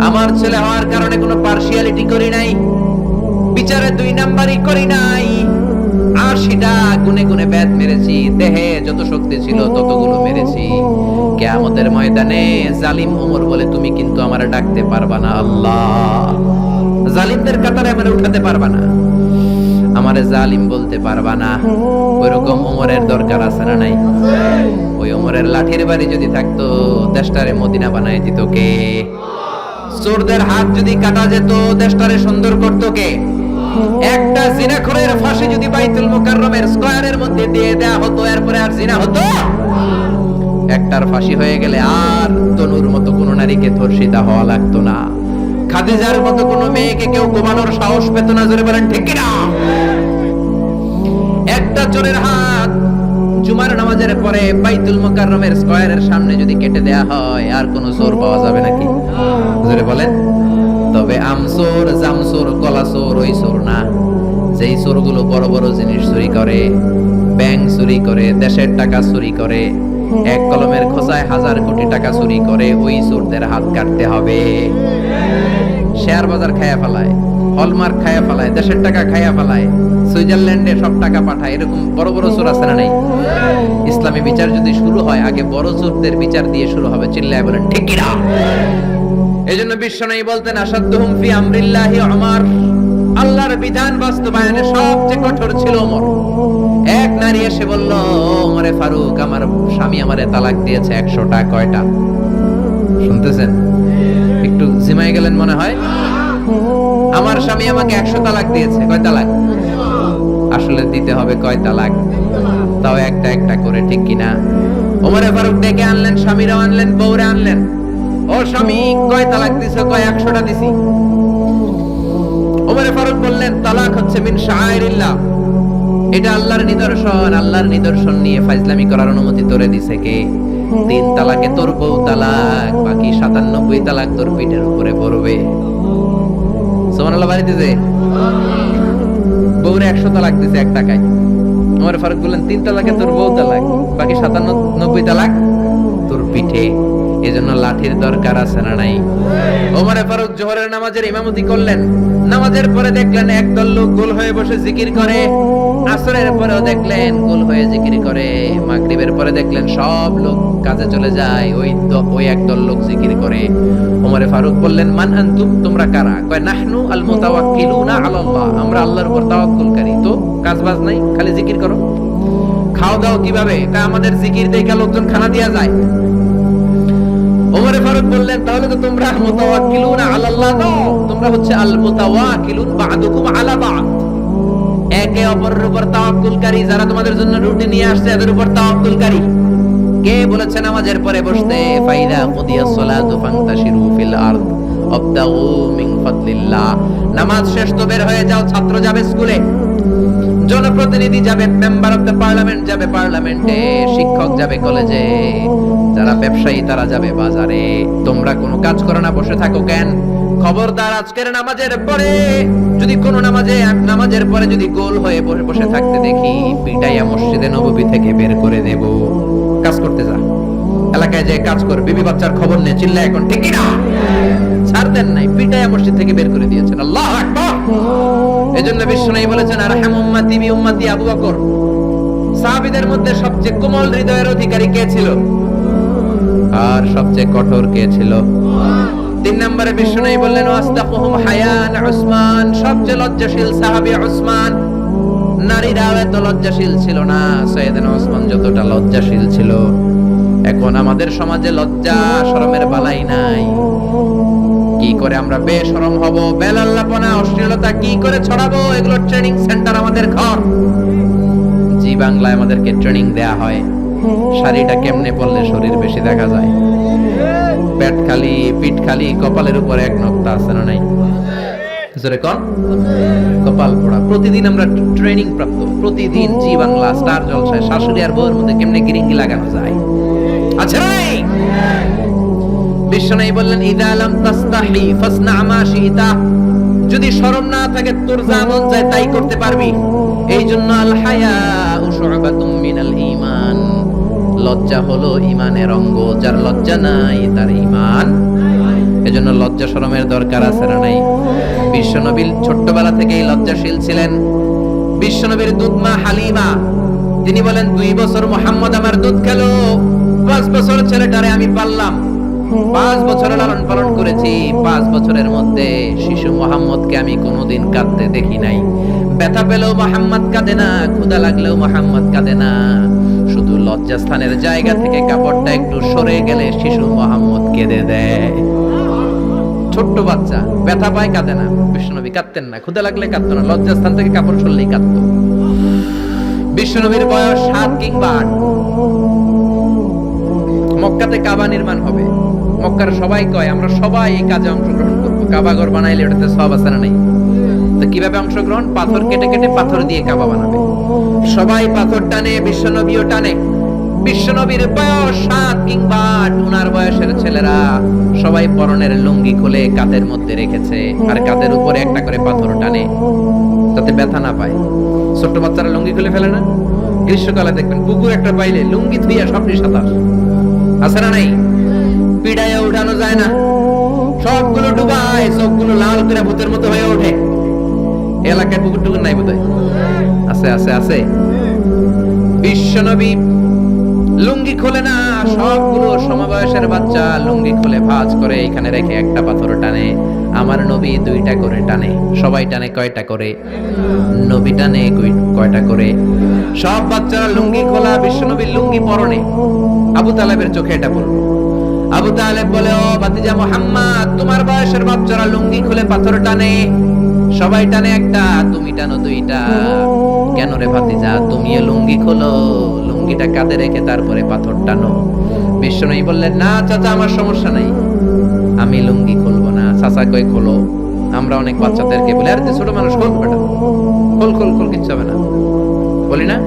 আমার ছেলে হওয়ার কারণে কোনো পার্সিয়ালিটি করি নাই, বিচারে 2 নাম্বারই করি নাই। 80টা গুনে গুনে বেত মেরেছি, দেহে যত শক্তি ছিল ততগুলো মেরেছি। কিয়ামতের ময়দানে জালিম ওমর বলে তুমি কিন্তু আমারে ডাকতে পারবা না আল্লাহ, জালিমদের কাতারে আমারে উঠাতে পারবা না, আমারে জালিম বলতে পারবা না। ওইরকম ওমরের দরকার আছে না নাই? ওই ওমরের লাঠির বাড়ি যদি থাকতো দেশটারে মদিনা বানায় দিত কে? চোরদের হাত যদি কাটা যেত দেশটারে সুন্দর করতো কে? একটা জিনাখোরের ফাঁসি যদি বাইতুল মুকাররমের স্কয়ারের মধ্যে দিয়ে দেয়া হতো, এরপরে আর জিনা হতো? একটার ফাঁসি হয়ে গেলে আর তনুর মতো কোনো নারীকে ধর্ষিতা হওয়া লাগতো না, খাদিজার মতো কোনো মেয়েকে কেউ কোবানোর সাহস পেত না। জোরে বলেন ঠিক কিনা? একটা চোরের হাত জুমার নামাজের পরে বাইতুল মুকাররমের স্কয়ারের সামনে যদি কেটে দেয়া হয় আর কোনো চোর পাওয়া যাবে নাকি? জোরে বলেন। তবে আমসোর, জামসোর, কলাসোর ওই চোর না, যেই চোরগুলো বড় বড় জিনিস চুরি করে, ব্যাংক চুরি করে, দেশের টাকা চুরি করে, এক কলমের খোঁচায় 1000 কোটি টাকা চুরি করে, ওই চোরদের হাত কাটতে হবে। শেয়ার বাজার খায়া ফেলায়, হলমার্ক খায়া ফেলায়, দেশের টাকা খায়া ফেলায়, সুইজারল্যান্ডে সব টাকা পাঠায়, এরকম বড় বড় চোর আছে না নাই? ইসলামী বিচার যদি শুরু হয় আগে বড় চোরদের বিচার দিয়ে শুরু হবে। চিল্লায় বলেন ঠিক কি না? এজন্য বিশ্বনবী বলতেন আসাদুহুম ফি আমরিল্লাহি উমর, আল্লাহর বিধান বাস্তবায়নে সবচেয়ে কঠোর ছিল ওমর। এক নারী এসে বলল, ওমরে ফারুক, আমার স্বামী আমারে তালাক দিয়েছে 100টা। কয়টা? শুনতেছেন? একটু জিমাই গেলেন মনে হয়। আমার স্বামী আমাকে 100 তালাক দিয়েছে। কয় তালাক? আসলে দিতে হবে কয় তালাক? তাও একটা একটা করে, ঠিক কিনা? ওমরে ফারুক ডেকে আনলেন, স্বামীরাও আনলেন, বউরে আনলেন। ও স্বামী, কয় তালাক দিছো? কয় 100টা দিছি। ওমরে ফারুক বললেন, তালাক হচ্ছে মিন শাআইরিল্লাহ, এটা আল্লাহর নিদর্শন। আল্লাহর নিদর্শন নিয়ে ফাইজলামি করার অনুমতি তোরে দিছে কে? 3 তালাকে তোর বউ তালাক, বাকি 97 তালাক তোর পিঠের উপরে পড়বে। সুবহানাল্লাহ বাড়িতেছে। বউরে 100 তালাক দিছে 1 টাকায়। ওমর ফারুক বললেন, 3 তালাকে তোর বউ তালাক, বাকি 97 তালাক তোর পিঠে। এজন্য লাঠির দরকার আছে না নাই? ওমর ফারুক জোহরের নামাজের ইমামতি করলেন। নামাজের পরে দেখলেন একদল লোক গোল হয়ে বসে জিকির করে। আসরের পরেও দেখলেন গোল হয়ে জিকির করে। মাগরিবের পরে দেখলেন সব লোক কাজে চলে যায়, ওই একদল লোক জিকির করে। ওমর ফারুক বললেন, মান আনতুম, তোমরা কারা? কয় নাহনু আল মুতাওয়াক্কিলুনা আলাল্লাহ, আমরা আল্লাহর উপর তাওয়াক্কুলকারী। তো কাজ বাজ নাই, খালি জিকির করো। খাও দাও কিভাবে? কয় আমাদের জিকির দেখে লোকজন খানা দিয়া যায়। ওমর ফারুক বললেন, তাহলে তো তোমরা মুতাওয়াক্কিলুনা আলাল্লাহ নও, তোমরা হচ্ছে আল মুতাওয়াক্কিলুন বা'দুকুম আলা বা'দ, একে অপরের উপর তাওয়াক্কুলকারী। যারা তোমাদের জন্য রুটি নিয়ে আসছে এদের উপর তাওয়াক্কুলকারী। কে বলেছে নামাজের পরে বসতে? ফাইদা কুদিয়াস সালাতু ফান্তাশিরু ফিল আরদ ওয়াবতাগু মিন ফাদলিল্লাহ। নামাজ শেষ তো বের হয়ে যাও, ছাত্র যাবে স্কুলে, জনপ্রতিনিধি যাবে, মেম্বার অফ দ্য পার্লামেন্ট যাবে পার্লামেন্টে, শিক্ষক যাবে কলেজে, যারা ব্যবসায়ী তারা যাবে বাজারে। তোমরা কোনো কাজ করো না, বসে থাকো কেন? খবরদার, আজকের নামাজের পরে যদি কোনো নামাজের পরে যদি গোল হয়ে বসে বসে থাকতে দেখি, পিটাইয়া মসজিদে নববী থেকে বের করে দেব। কাজ করতে যা, এলাকায় যে কাজ কর, বিবি বাচ্চার খবর নে, চিল্লা এখন ঠিক না? ছাড় দেন নাই, পিটাইয়া মসজিদ থেকে বের করে দিয়েছেন। আল্লাহু আকবার। এজন্য বিশ্বনবী বলেছেন, আরহাম উম্মতি বি উম্মতি আবু বকর। সাহাবীদের মধ্যে সবচেয়ে কোমল হৃদয়ের অধিকারী কে ছিল? আর সবচেয়ে কঠোর কে ছিল? 3 নম্বরে বিশ্বনবী বললেন, ওয়াসতাকুহুম হায়ান উসমান, সবচেয়ে লজ্জাশীল সাহাবী উসমান। নারীরা এত লজ্জাশীল ছিল না, সাইয়েদনা উসমান যতটা লজ্জাশীল ছিল। এখন আমাদের সমাজে লজ্জা শরমের বালাই নাই। কি করে আমরা বেশরম হব, বেলাল্লাপনা, অশ্লীলতা কি করে ছড়াবো, এগুলো ট্রেনিং সেন্টার আমাদের ঘর। জি বাংলায় আমাদেরকে ট্রেনিং দেয়া হয়, শাড়িটা কেমনে পরলে শরীর বেশি দেখা যায়, পেট খালি, পিঠ খালি, কপালের উপর এক নক্তা আছে না নাই? জোরে কর, কপাল পোড়া। প্রতিদিন আমরা ট্রেনিং প্রাপ্ত, প্রতিদিন জি বাংলা স্টার জলসায় শাশুড়ি আর বউয়ের মধ্যে কেমনে গিরিঙ্গি লাগানো যায়। আচ্ছা ভাই, বিশ্বনবী বললেন, ইদা লাম তাস্তাহি ফাসনা মা শিতা, যদি শরম না থাকে তোর যা মন চায় তাই করতে পারবি। এই জন্য আল হায়া শুআবাতুম মিনাল ঈমান, লজ্জা হলো ঈমানের অঙ্গ, যার লজ্জা নাই তার ঈমান। এজন্য লজ্জা শরমের দরকার আছে না নাই? বিশ্বনবী ছোট্টবেলা থেকেই লজ্জাশীল ছিলেন। বিশ্বনবীর দুধমা হালিমা, তিনি বলেন, 2 বছর মুহাম্মদ আমার দুধ খেলো, 5 বছর ছেলেটারে আমি পাললাম, 5 বছর লালন পালন করেছি। 5 বছরের মধ্যে শিশু মুহাম্মদকে আমি কোনোদিন কাঁদতে দেখি নাই। ব্যথা পেলেও মুহাম্মদ কাঁদে না, ক্ষুধা লাগলেও মুহাম্মদ কাঁদে না। শুধু লজ্জাস্থানের জায়গা থেকে কাপড়টা একটু সরে গেলে শিশু মুহাম্মদ কেঁদে দেয়। ছোট্ট বাচ্চা ব্যথা পায়, কাঁদে না। বিশ্বনবী কাঁদতেন না, ক্ষুধা লাগলে কাঁদতো না, লজ্জাস্থান থেকে কাপড় সরলেই কাঁদতো। বিশ্বনবীর বয়স 7 কিংবা 8। মক্কাতে কাবা নির্মাণ হবে। মক্কার সবাই কয়, আমরা সবাই এই কাজে অংশগ্রহণ করবো। কাবা ঘর বানাইলে ওটাতে সওয়াব আছে না নাই? তো কিভাবে অংশগ্রহণ? পাথর কেটে কেটে পাথর দিয়ে কাবা বানাবে। সবাই পাথর টানে, বিশ্বনবীও টানে। বিশ্বনবীর বয়স 7 কিংবা 8, উনার বয়সের ছেলেরা সবাই পরনের লুঙ্গি খুলে কাঁধের মধ্যে রেখেছে, আর কাঁধের উপরে একটা করে পাথর টানে যাতে ব্যথা না পায়। ছোট্ট বাচ্চারা লুঙ্গি খুলে ফেলে না? গ্রীষ্মকালে দেখবেন কুকুর একটা পাইলে লুঙ্গি ধুইয়া সবটি সাঁতার, আছে না নাই? পিড়াইয়া উঠানো যায় না, সবগুলো ডুবায়, চোখগুলো লাল করে ভূতের মতো হয়ে ওঠে। এলাকায় কুকুর টুকুর নাই বোধহয়? আছে আছে আছে। বিশ্বনবী লুঙ্গি খোলে না, সবগুলো সমবয়সের বাচ্চা লুঙ্গি খুলে ভাঁজ করে এখানে রেখে একটা পাথর টানে। আমার নবী 2টা করে টানে। সবাই টানে কয়টা করে? নবী টানে কয়টা করে? সব বাচ্চারা লুঙ্গি খোলা, বিশ্বনবীর লুঙ্গি পরনে। আবু তালেবের চোখে এটা পড়ল। আবু তালেব বলে, ও ভাতিজা মুহাম্মদ, তোমার বয়সের বাচ্চারা লুঙ্গি খুলে পাথর টানে, সবাই টানে একটা, তুমি টানো 2টা। কেন রে ভাতিজা, তুমিও লুঙ্গি খোলো, লুঙ্গিটা কাঁধে রেখে তারপরে পাথর টানো। বিশ্বনবী বললেন, না চাচা, আমার সমস্যা নাই, আমি লুঙ্গি খুলবো না। চাচা কই খোলো। আমরা অনেক বাচ্চাদেরকে বলি, আরে তুই ছোট মানুষ, খোল বেটা, খোল খোল খোল, কিচ্ছু হবে না, বলি না?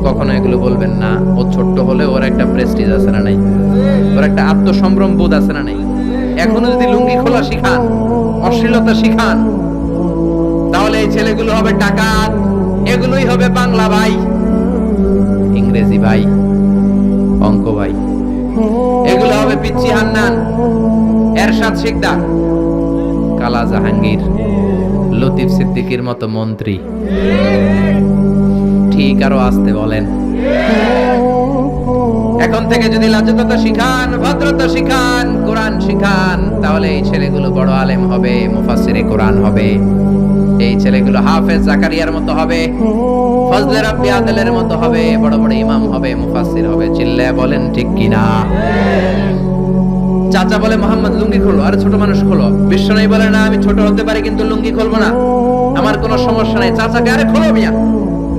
কখনো এগুলো বলবেন না। ও ছোট্ট হলে ওর একটা প্রেস্টিজ আছে না নাই? ওর একটা আত্মসম্ভ্রম বোধ আছে না নাই? এখনো যদি লুঙ্গি খোলা শিখান, অশ্লীলতা শিখান, তাহলে এই ছেলেগুলো হবে ডাকাত, এগুলোই হবে বাংলা ভাই, ইংরেজি ভাই, অঙ্ক ভাই, এগুলো হবে পিচ্চি হান্নান, এরশাদ শিকদার, কালা জাহাঙ্গীর, লতিফ সিদ্দিকীর মতো মন্ত্রী। ঠিক, আরো আসতে বলেন। এখন থেকে যদি লাজুকতা শিখান, ভদ্রতা শিখান, কোরআন শিখান, তাহলে এই ছেলেগুলো বড় আলেম হবে, মুফাসসিরে কোরআন হবে। এই ছেলেগুলো হাফেজ জাকারিয়ার মতো হবে, ফজলে রাব্বি আদলের মতো হবে, বড় বড় ইমাম হবে, মুফাসসির হবে। চিল্লায়া বলেন ঠিক কিনা? চাচা বলে, মোহাম্মদ লুঙ্গি খোলো। আর ছোট মানুষ খোলো। বিশ্বনবী বলে, না, আমি ছোট হতে পারি কিন্তু লুঙ্গি খুলবো না, আমার কোনো সমস্যা নাই। চাচাকে, আরে খোলো মিয়া,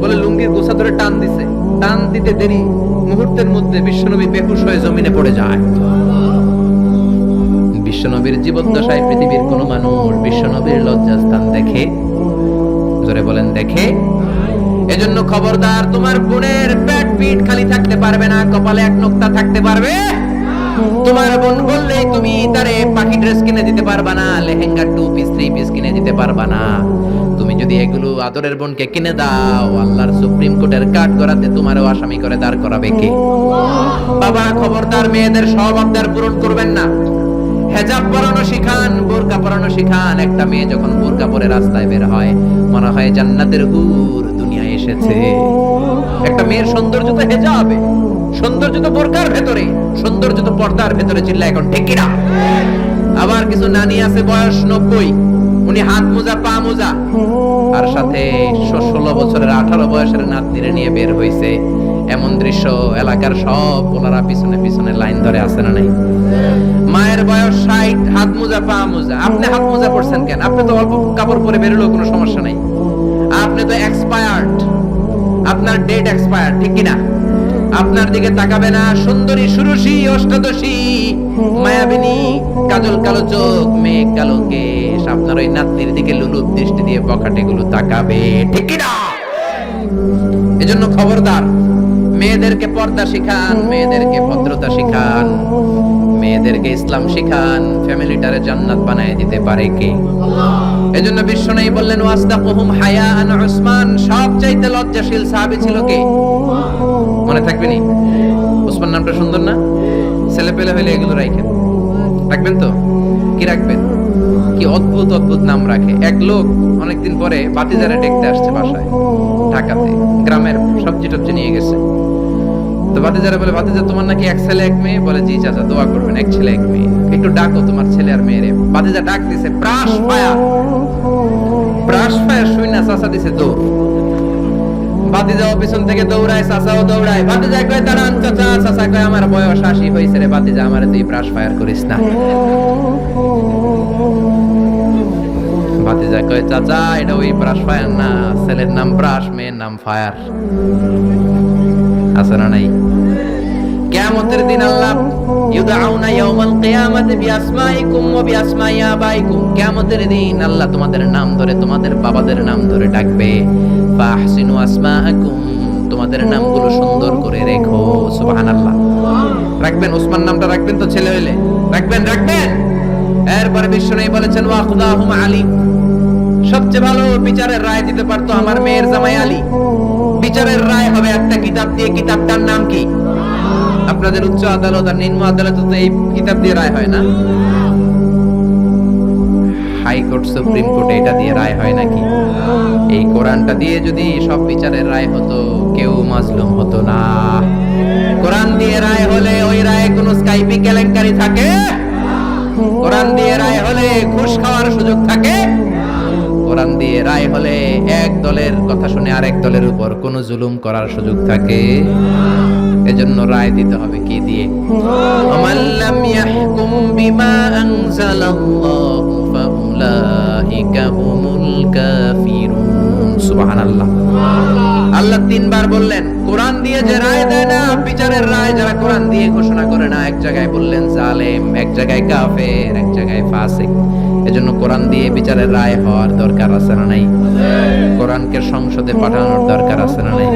বলে লুঙ্গির গোছা ধরে টান দিছে। টান দিতে দেরি, মুহূর্তের মধ্যে বিশ্বনবী বেহুশ হয়ে জমিনে পড়ে যায়। বিশ্বনবীর জীবদ্দশায় পৃথিবীর কোন মানুষ বিশ্বনবীর লজ্জাস্থান দেখে? জোরে বলেন, দেখে? এজন্য খবরদার, তোমার বোনের পেট পিঠ খালি থাকতে পারবে না, কপালে এক নোক্তা থাকতে পারবে। তোমার বোন বললেই তুমি তারে পাখি ড্রেস কিনে দিতে পারবা না, লেহেঙ্গা 2 পিস 3 পিস কিনে দিতে পারবা না। তুমি যদি এগুলো আদরের বোনকে কিনে দাও, আল্লাহর সুপ্রিম কোর্টের কাঠ গড়াতে তোমারও আসামি করে দাঁড় করাবে কে? বাবা খবরদার, মেয়েদের সব আবদার পূরণ করবেন না। হেজাব পরানো শিখান, বোরকা পরানো শিখান। একটা মেয়ে যখন বোরকা পরে রাস্তায় বের হয়, মনে হয় জান্নাতের হুর দুনিয়ায় এসেছে। একটা মেয়ের সৌন্দর্য তো হেজাবে, সৌন্দর্য তো বোরকার ভেতরে, সৌন্দর্য তো পর্দার ভেতরে। চিল্লা এখন ঠিক কিনা? আবার কিছু নানি আছে বয়স 90, উনি হাত মোজা পা মোজা, আর সাথে 16 বছরের 18 বয়সের নাতনিরে নিয়ে বের হইছে। এমন দৃশ্য এলাকার সব পোলারা পিছনে পিছনে লাইন ধরে আছে না নাই? মায়ের বয়স 60, হাত মোজা পা মোজা। আপনি হাত মোজা পরছেন কেন? আপনি তো অল্প কাপড় পরে বেরোলেও কোনো সমস্যা নাই, আপনি তো এক্সপায়ার্ড, আপনার ডেট এক্সপায়ার্ড, ঠিক কিনা? আপনার দিকে তাকাবে না সুন্দরী, সুরুষী, অষ্টাদশী, মায়াবিনী, কাজল কালো চোখ, মেঘ কালো কেশ, আপনার ওই নাতনির দিকে লুলুপ দৃষ্টি দিয়ে বখাটে গুলো তাকাবে, ঠিক কিনা? এজন্য খবরদার, মেয়েদেরকে পর্দা শিখান, মেয়েদেরকে ভদ্রতা শিখান, মেয়েদেরকে ইসলাম শিখান। ফ্যামিলিটারে জান্নাত বানায় দিতে পারে কে? এজন্য বিশ্বনবী বললেন, ওয়াসদাকুহুম হায়াআন উসমান, সবচাইতে লজ্জাশীল সাহাবী ছিল কে? মনে থাকবে নি? উসমান নামটা সুন্দর না? ছেলে পেলে হইলে এগুলো রাখেন, রাখবেন তো? কি রাখবেন? কি অদ্ভুত অদ্ভুত নাম রাখে। এক লোক অনেকদিন পরে ভাতিজারে দেখতে আসছে বাসায়, ঢাকাতে, গ্রামের সবজি টবজি নিয়ে গেছে। তো ভাতিজারে বলে, ভাতিজা তোমার নাকি এক ছেলে এক মেয়ে? বলে, জি চাচা, দোয়া করবেন, এক ছেলে এক মেয়ে, একটু ডাকো তোমার ছেলে আর মেয়েরে। ভাতিজা ডাক দিছে, ব্রাশ ফায়ার। ব্রাশ ফায়ার শুই না, চাচা দিছে দৌড়। ভাতিজাও পিছন থেকে দৌড়ায়, চাচাও দৌড়ায়। ভাতিজা কয়, দাঁড়ান চাচা। চাচা কয়, আমার বয়স 80 হয়েছে রে ভাতিজা, আমারে তুই ব্রাশ ফায়ার করিস না। ভাতিজা কয়, চাচা এটা ওই ব্রাশ ফায়ার না, ছেলের নাম ব্রাশ, মেয়ের নাম ফায়ার। আছে না নাই? কিয়ামতের দিন আল্লাহ ইউদআউনা ইয়াউমাল কিয়ামাতি বিআসমাইকুম ওয়া বিআসমাই আবাইকুম, কিয়ামতের দিন আল্লাহ তোমাদের নাম ধরে তোমাদের বাবাদের নাম ধরে ডাকবে। ফাহসিনু আসমাআকুম, তোমাদের নামগুলো সুন্দর করে রেখো। সুবহানাল্লাহ। রাখবেন, ওসমান নামটা রাখবেন তো, ছেলে হইলে রাখবেন। এরপরে বিশ্বনবী বলেছেন ওয়াখদাহুম আলী, সবচেয়ে ভালো বিচারের রায় দিতে পারতো আমার মেয়ের জামাই আলী। বিচারের রায় হবে একটা কিতাব দিয়ে, কিতাবটার নাম কি? আপনাদের উচ্চ আদালত আর নিম্ন আদালত তো এই কিতাব দিয়ে রায় হয় না? হাইকোর্ট, সুপ্রিম কোর্টে এটা দিয়ে রায় হয় নাকি? এই কোরআনটা দিয়ে যদি সব বিচারের রায় হতো, কেউ মাজলুম হতো না। কোরআন দিয়ে রায় হলে ওই রায়ে কোনো স্কাইপি কেলেঙ্কারি থাকে? কোরআন দিয়ে রায় হলে ঘুষ খাওয়ার সুযোগ থাকে? কোরআন দিয়ে রায় হলে এক দলের কথা শুনে আরেক দলের উপর কোনো জুলুম করার সুযোগ থাকে? এজন্য রায় দিতে হবে কি দিয়ে? ওমান লাম ইয়াহকুম বিমা আনজালাল্লাহু ফাউলাইকা হুমুল কাফিরুন। সুবহানাল্লাহ। আল্লাহ তিনবার বললেন কোরআন দিয়ে যে রায় দেয় না, বিচারের রায় যারা কোরআন দিয়ে ঘোষণা করে না, এক জায়গায় বললেন জালেম, এক জায়গায় কাফের, এক জায়গায় ফাসিক। এজন্য কোরআন দিয়ে বিচারের রায় হওয়ার দরকার আছে না নাই? কোরআনকে সংসদে পাঠানোর দরকার আছে না নাই?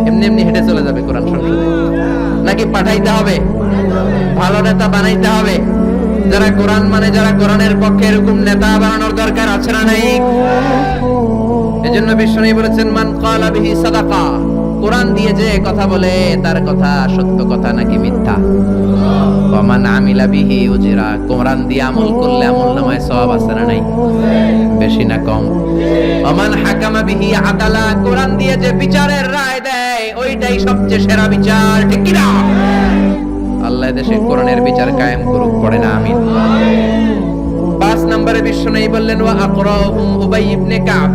এমনি এমনি হেঁটে চলে যাবে কোরআন সংসদে, নাকি পাঠাইতে হবে? ভালো নেতা বানাইতে হবে। যারা কোরআন মানে, যারা কোরআনের পক্ষে, এরকম নেতা বানানোর দরকার আছে না নাই? এজন্য বিশ্বনবী বলেছেন মান ক্বালা বিহি সাদাকা, কোরআন দিয়ে যে কথা বলে তার কথা সত্য কথা নাকি মিথ্যা? ওয়া মান আমিলা বিহি উজরা, কোরআন দিয়ে আমল করলে আমলনামায় সওয়াব আছে না নাই? বেশি না কম? ওয়া মান হাকামা বিহি আদালা, কোরআন দিয়ে যে বিচারের রায় দেয় ওইটাই সবচেয়ে সেরা বিচার, ঠিক কি না? আল্লাহ দেশে কোরআনের বিচার কায়েম করুক, পড়ে না আমিন। 5 নম্বরে বিশ্বনবী বললেন ওয়া আকরাহুম উবাই ইবনে কাব,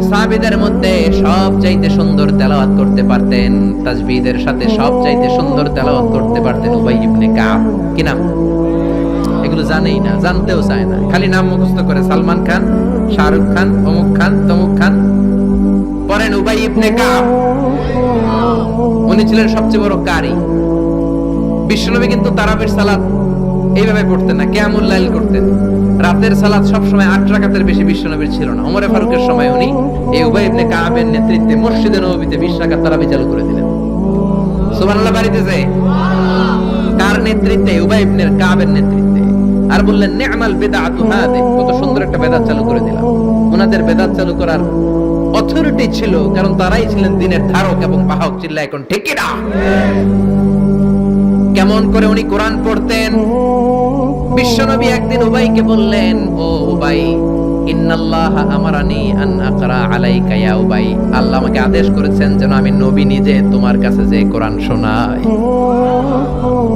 সাহাবীদের মধ্যে সবচাইতে সুন্দর তেলাওয়াত করতে পারতেন, তাসবিহের সাথে সবচাইতে সুন্দর তেলাওয়াত করতে পারতেন উবাই ইবনে কাব। কি নাম? এগুলো জানেই না, জানতেও চায় না, খালি নাম মুখস্থ করে সালমান খান, শাহরুখ খান, অমুক খান, তমুক খান। পড়েন উবাই ইবনে কাব। উনি ছিলেন সবচেয়ে বড় কারি। বিশ্বনবী কিন্তু তারাবির সালাত এইভাবে পড়তেন না, কিয়ামুল লাইল করতেন। রাতের সালাত সব সময় 8 রাকাতের বেশি বিশ্বনবীর ছিল না। ওমর ফারুকের সময় উনি এই উবাই ইবনে কাবের নেতৃত্বে মসজিদে নববীতে 20 রাকাত তারাবি চালু করে দিলেন। সুবহানাল্লাহ বাড়িতেছে। কার নেতৃত্বে? উবাই ইবনে কাবের নেতৃত্বে। আর বললেন নি'মাল বিদআতু হাদি, কত সুন্দর একটা বেদাত চালু করে দিলাম। ওনাদের বেদাত চালু করার অথরিটি ছিল, কারণ তারাই ছিলেন দ্বীনের ধারক এবং বাহক। চিল্লায় এখন ঠিক কি না? কেমন করে উনি কোরআন পড়তেন? বিশ্বনবী একদিন উবাইকে বললেন, ও উবাই, ইন্নাল্লাহা আমারানি আন আকরা আলাইকা ইয়া উবাই, আল্লাহ আমাকে আদেশ করেছেন যেন আমি নবী নিজে তোমার কাছে যে কোরআন শোনাই।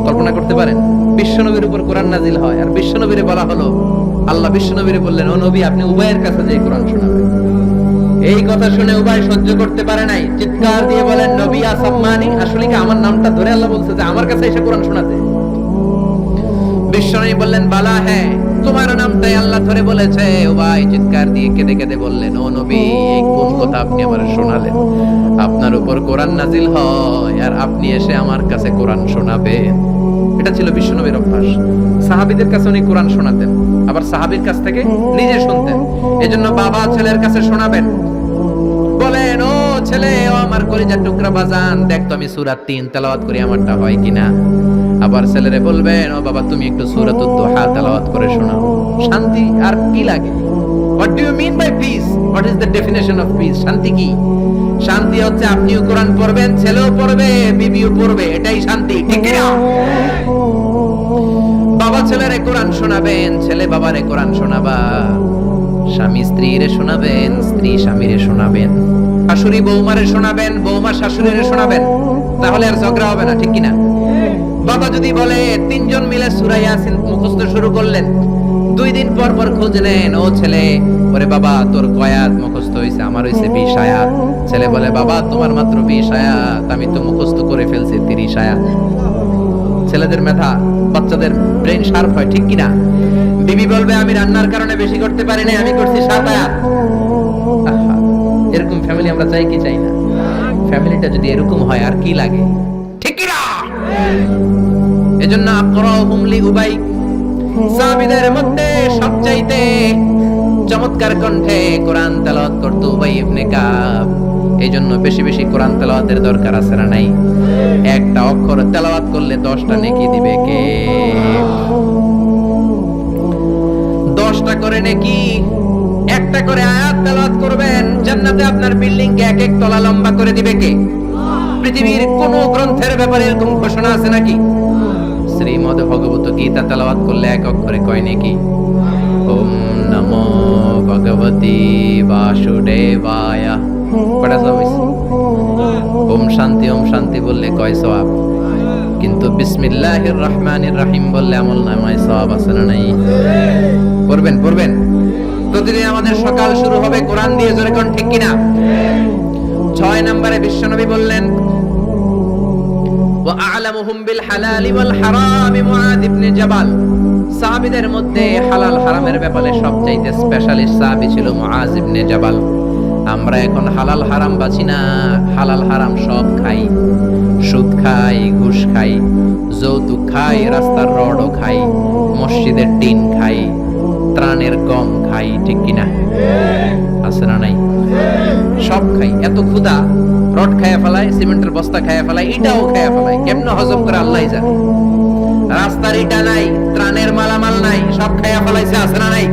কল্পনা করতে পারেন বিশ্বনবীর উপর কোরআন নাজিল হয়, আর বিশ্বনবীরে বলা হলো, আল্লাহ বিশ্বনবীরে বললেন ও নবী আপনি উবাইয়ের কাছে যে কোরআন শোনাবেন। এই কথা শুনে উবাই সহ্য করতে পারে নাই, চিৎকার দিয়ে বলেন নবী আসাম্মানি, আসলে কি আমার নামটা ধরে আল্লাহ বলছে যে আমার কাছে এসে কোরআন শোনাতে? বিশ্বনবী বললেন বালা, হ্যাঁ তোমার নামটাই আল্লাহ ধরে বলেছে। উবাই চিৎকার দিয়ে কেঁদে কেঁদে বললেন, ও নবী এই কোন কথা আপনি আমারে শোনালেন? আপনার উপর কোরআন নাজিল হয় আর আপনি এসে আমার কাছে কোরআন শোনাবেন? এটা ছিল বিশ্বনবীর অভ্যাস। সাহাবীদের কাছে উনি কোরআন শোনাতেন, আবার সাহাবীর কাছ থেকে নিজে শুনতেন। এজন্য বাবা ছেলের কাছে শোনাবেন, বলেন ও ছেলে, ও আমার কলিজার টুকরা বাজান, দেখ তো আমি সূরা 3 তেলাওয়াত করি, আমারটা হয় কিনা। আবার ছেলেরে বলবেন, ও বাবা তুমি একটু সূরাতুদ দুহা তেলাওয়াত করে শোনাও। শান্তি আর কি লাগে? What do you mean by peace? What is the definition of peace? শান্তি কি? শান্তি হচ্ছে আপনিও কোরআন পড়বেন, ছেলেও পড়বে, বিবিও পড়বে, এটাই শান্তি, ঠিক কি না? বাবা ছেলেরে কোরআন শোনাবেন, ছেলে বাবারে কোরআন শোনাবা, স্বামী স্ত্রীরে শোনাবেন, স্ত্রী স্বামীরে শোনাবেন, শাশুড়ি বৌমারে শোনাবেন, বৌমা শাশুড়িরে শোনাবেন, তাহলে আর ঝগড়া হবে না, ঠিক কি না? বাবা যদি বলে 3 জন মিলে সূরা ইয়াসিন মুখস্থ শুরু করলেন, 2 দিন পর পর খোঁজ নেন, ও ছেলে, ওরে বাবা তোর কয় আয়াত মুখস্থ হইছে? আমার হইছে 20 আয়াত। ছেলে বলে বাবা তোমার মাত্র 20 আয়াত, আমি তো মুখস্থ করে ফেলছি 30 আয়াত। ছেলেদের মেধা, বাচ্চাদের ব্রেন শার্প হয়, ঠিক কি না? বিবি বলবে আমি রান্নার কারণে বেশি করতে পারি না, আমি করছি 7 আয়াত। এরকম ফ্যামিলি আমরা চাই কি চাই না? ফ্যামিলিটা যদি এরকম হয় আর কি লাগে, ঠিক কি না? এজন্য আকরাহুম লি উবাই, সাহাবীদের মধ্যে সবচাইতে চমৎকার কণ্ঠে কোরআন তেলাওয়াত করত উবাই ইবনে কাব। এইজন্য বেশি বেশি কোরআন তেলাওয়াতের দরকার আছে না নাই? একটা অক্ষর তেলাওয়াত করলে 10টা নেকি দিবে কে? 10টা করে নেকি। একটা করে আয়াত তেলাওয়াত করবেন, জান্নাতে আপনার বিল্ডিং কে এক এক তলা লম্বা করে দিবে কে? পৃথিবীর কোন গ্রন্থের ব্যাপারে এরকম ঘোষণা আছে নাকি? শ্রীমদ ভগবত গীতা তেলাওয়াত করলে এক অক্ষরে কয় নেকি? ওম নমো ভগবতী বাসুদেবায়, কয়টা সওয়াব হইছে? ওম শান্তি বললে কয় সওয়াব? কিন্তু বিসমিল্লাহির রহমানির রহিম বললে আমল নামায় সওয়াব আছে না নাই? পড়বেন প্রতিদিন আমাদের সকাল শুরু হবে কোরআন দিয়ে, জোরে কোন ঠিক কিনা? 6 নম্বরে বিশ্বনবী বললেন ওয়া আ'লামুহুম বিল হালালি ওয়াল হারামি মুআয ইবনে জাবাল। সাহাবীদের মধ্যে হালাল হারামের ব্যাপারে সবচাইতে স্পেশালিস্ট সাহাবী ছিল মুআয ইবনে জাবাল। আমরা এখন হালাল হারাম বাঁচি না, হালাল হারাম সব খাই। সুদ খাই, ঘুষ খাই, যৌতুক খাই, রাস্তার রডও খাই, মসজিদের টিন খাই, ত্রাণের গম খাই, ঠিক কিনা? আছে না নাই? সব খাই। এত ক্ষুধা, রড খায়া ফেলায়, সিমেন্টের বস্তা খায়া ফেলায়, ইটাও খায়া ফেলায়, কেমনে হজম করে আল্লাহই জানে। রাস্তার ইটা নাই, ত্রাণের মালামাল নাই, সব খায়া ফেলাইছে, আছে না নাই?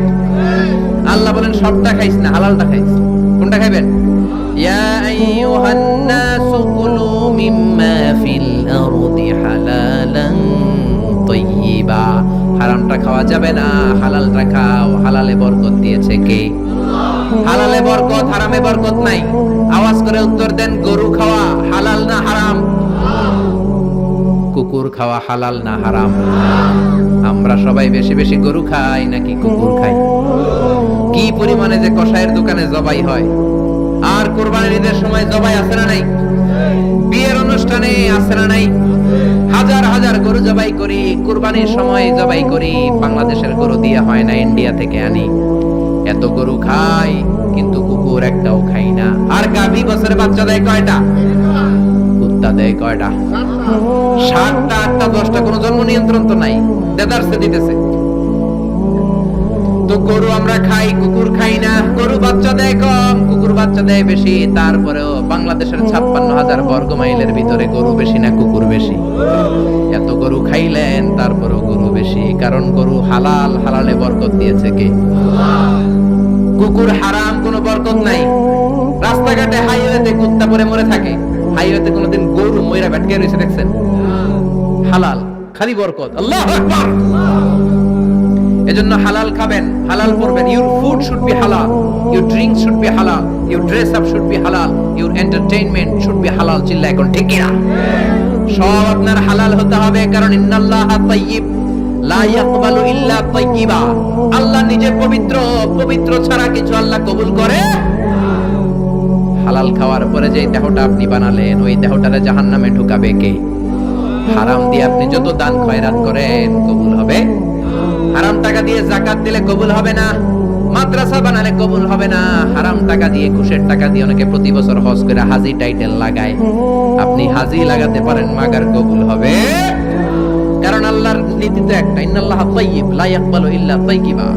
আল্লাহ বলেন সবটা খাইস না, হালালটা খাইস। কোনটা খাইবেন? ইয়া আইয়ুহান নাসু কুলু মিম্মা ফিল আরদি হালালান তাইয়্যিবা। হারামটা খাওয়া যাবে না, হালালটা খাও। হালালে বরকত দিয়েছে কে? হালালে বরকত, হারামে বরকত নাই। আওয়াজ করে উত্তর দেন, গরু খাওয়া হালাল না হারাম? কুকুর খাওয়া হালাল না হারাম? আমরা সবাই বেশি বেশি গরু খাই নাকি কুকুর খাই? কি পরিমাণে যে কসাইয়ের দোকানে জবাই হয়, আর কুরবানির ঈদের সময় জবাই আছে না নাই? বিয়ের অনুষ্ঠানে আছে না নাই? হাজার হাজার গরু জবাই করি, কুরবানির সময় জবাই করি। বাংলাদেশের গরু দিয়ে হয় না, ইন্ডিয়া থেকে আনি। এত গরু খাই, কিন্তু কুকুর একটাও খাই না। আর গাভী বছরে বাচ্চা দেয় কয়টা? কুত্তা দেয় কয়টা? 7টা, 8টা, 10টা, কোনো জন্ম নিয়ন্ত্রণ তো নাই, দেদারসে দিতেছে। তো গরু আমরা খাই, কুকুর খাই না। গরু বাচ্চা দেয় কম, কুকুর বাচ্চা দেয় বেশি। তারপরেও বাংলাদেশের 56,000 বর্গ মাইলের ভিতরে গরু বেশি না কুকুর বেশি? এত গরু খাইলেন, তারপরেও গরু বেশি। কারণ গরু হালাল, হালালে বরকত দিয়েছে কে? কুকুর হারাম, কোনো বরকত নাই। রাস্তাঘাটে হাইওয়েতে কুত্তা পরে মরে থাকে, হাইওয়েতে কোনোদিন গরু মইরা ভেটকে রয়েছে দেখছেন? হালাল, খালি বরকত। আল্লাহু আকবার। এজন্য হালাল খাবেন, হালাল পড়বেন। ইউর ফুড শুড বি হালাল, ইউর ড্রিঙ্ক শুড বি হালাল, your dress up should be হালাল, ইউর এন্টারটেইনমেন্ট শুড বি হালাল। চিল্লা এখন ঠিক কিনা? সব আপনার হালাল হতে হবে, কারণ ইন্নাল্লাহা তাইয়্যিব লা ইয়াকবালু ইল্লা তাইয়্যিবা। আল্লাহ নিজে পবিত্র, পবিত্র ছাড়া কিছু আল্লাহ কবুল করে। হালাল খাওয়ার পরে যে দেহটা আপনি বানালেন, ওই দেহটারে জাহান্নামে ঢুকাবে কে? হারাম দিয়ে আপনি যত দান খয়রাত করেন, কবুল হবে? হারাম টাকা দিয়ে যাকাত দিলে কবুল হবে না, মাদ্রাসা বানালে কবুল হবে না। হারাম টাকা দিয়ে, ঘুষের টাকা দিয়ে অনেকে প্রতি বছর হজ করে হাজি টাইটেল লাগায়। আপনি হাজি লাগাতে পারেন, মাগার কবুল হবে? কারণ আল্লাহর নীতি তো একটা, ইন্নাল্লাহা তাইয়্যিব লা ইয়াকবালু ইল্লা তাইয়্যিবা।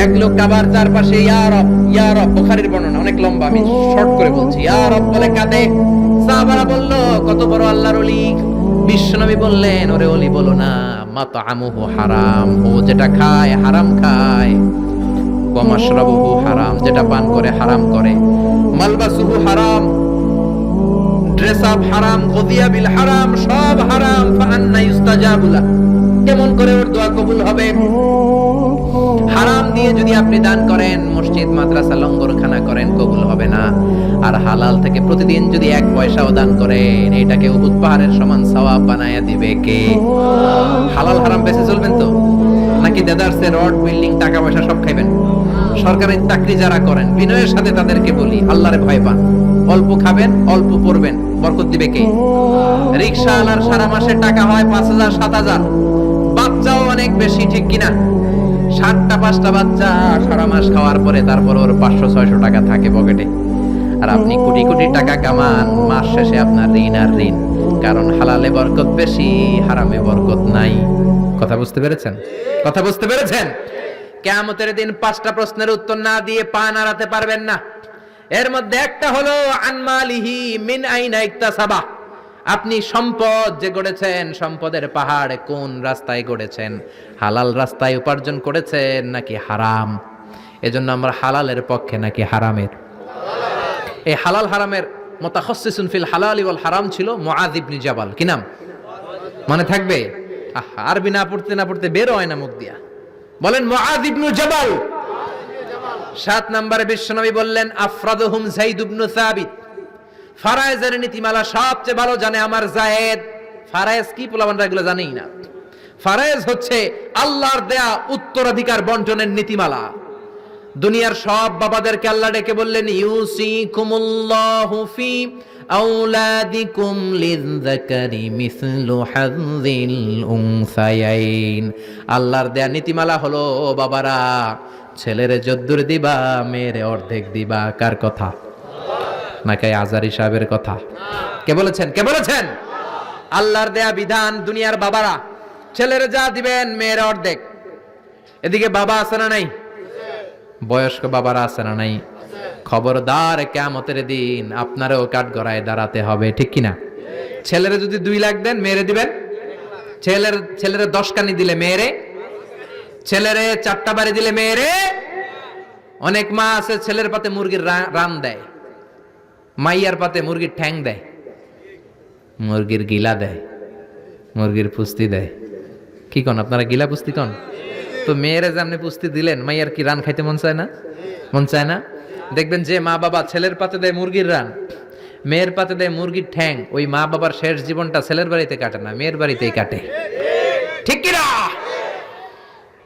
এক লোক কাবার চারপাশে ইয়া রব, ইয়া রব, বুখারীর বর্ণনা, অনেক লম্বা, আমি শর্ট করে বলছি। ইয়া রব বলে কাঁদে। সাহাবারা বলল, কত বড় আল্লাহর ওলি। বিশ্বনবী বললেন, ওরে ওলি বলো না, মাতআমুহু হারাম, ও যেটা খায় হারাম খায়। ওয়া মাশরাবুহু হারাম, যেটা পান করে হারাম করে। মালবাসুহু হারাম, ড্রেস আপ হারাম, গুযিয়া বিল হারাম, সব হারাম। ফাআন্না ইউস্তাজাবু লা, কেমন করে ওর দোয়া কবুল হবে? হারাম দিয়ে যদি আপনি দান করেন, মসজিদ মাদ্রাসা লঙ্গরখানা করেন, কবুল হবে না। আর হালাল থেকে প্রতিদিন যদি 1 পয়সাও দান করেন, এটাকে উহুদ পাহাড়ের সমান সওয়াব বানায়া দিবে কে? হালাল হারাম বেঁচে চলবেন তো, নাকি দেদারসে রড, বিল্ডিং, টাকা পয়সা সব খাইবেন? সরকারি চাকরি যারা করেন, বিনয়ের সাথে তাদেরকে বলি, আল্লাহরে ভয় পান। অল্প খাবেন, অল্প পড়বেন, বরকত দিবে কে? রিকশাওয়ালার সারা মাসের টাকা হয় 5,000 7,000, বাচ্চাও অনেক বেশি, ঠিক কিনা? 7টা 5টা বাচ্চা সারা মাস খাওয়ার পরে তারপর ওর 500-600 টাকা থাকে পকেটে। আর আপনি কোটি কোটি টাকা কামান, মাস শেষে আপনার ঋণ আর ঋণ। কারণ হালালে বরকত বেশি, হারামে বরকত নাই। কথা বুঝতে পেরেছেন? কথা বুঝতে পেরেছেন? কিয়ামতের দিন 5টা প্রশ্নের উত্তর না দিয়ে পা নাড়াতে পারবেন না। এর মধ্যে একটা হলো আনমালিহি মিন আইনা ইকতাসাবা। আপনি সম্পদ যে গড়েছেন, সম্পদের পাহাড় কোন রাস্তায় গড়েছেন? হালাল রাস্তায় উপার্জন করেছেন নাকি হারাম? এজন্য আমরা হালালের পক্ষে নাকি হারামের? এই হালাল হারামের মুতাখাসসিসুন ফিল হালালি ওয়াল হারাম ছিল মুআয ইবনে জাবাল। কি নাম মনে থাকবে? আরবি না পড়তে না পড়তে বের হয় না মুখ দিয়া। বলেন মুআয ইবনে জাবাল। 7 নম্বরে বিশ্বনবী বললেন আফরাদুহুম যায়েদ ইবনে সাবিত। ফারায়েজের নীতিমালা সবচেয়ে ভালো জানে আমার যায়েদ। ফারায়েজ কি পোলাপানরা এগুলো জানেই না। ফারায়েজ হচ্ছে আল্লাহর দেয়া উত্তরাধিকার বন্টনের নীতিমালা। দুনিয়ার সব বাবাদেরকে আল্লাহ ডেকে বললেন ইউসিকুমুল্লাহু ফি আওলাদিকুম লিযযাকারি মিসলু হাযযিল উনসায়াইন। আল্লাহর দেয়া নীতিমালা হলো, ও বাবারা, ছেলেরে যদ্দুর দিবা, মেয়েরে অর্ধেক দিবা। কার কথা? নাকি আজারি সাহেবের কথা? কে বলেছেন? কে বলেছেন? আল্লাহর দেয়া বিধান। দুনিয়ার বাবারা ছেলেরে যা দিবেন, মেয়ের অর্ধেক। এদিকে বাবা আছে না নাই? বয়স্ক বাবারা আছে না নাই? খবরদার, কিয়ামতের দিন আপনারও কাঠগড়ায় দাঁড়াতে হবে, ঠিক কিনা? ছেলেরে যদি 2 লাখ দেন, মেয়েরে দিবেন? ছেলেরে 10 কানি দিলে মেয়েরে, ছেলেরে 4টা বাড়ি দিলে মেয়েরে। অনেক মা আছে ছেলের পাতে মুরগির রান দেয়, মাইয়ার পাতে মুরগির ঠ্যাং দেয়, মুরগির গিলা দেয়, মুরগির পুস্তি দেয়। কি কোন আপনারা? গিলা পুস্তি কোন? তো মেয়েরা যেমনি পুস্তি দিলেন, মাইয়ার কি রান খাইতে মন চায় না? মন চায় না? দেখবেন যে মা বাবা ছেলের পাতে দেয় মুরগির রান, মেয়ের পাতে দেয় মুরগির ঠ্যাং, ওই মা বাবার শেষ জীবনটা ছেলের বাড়িতে কাটে না, মেয়ের বাড়িতেই কাটে, ঠিক কিনা?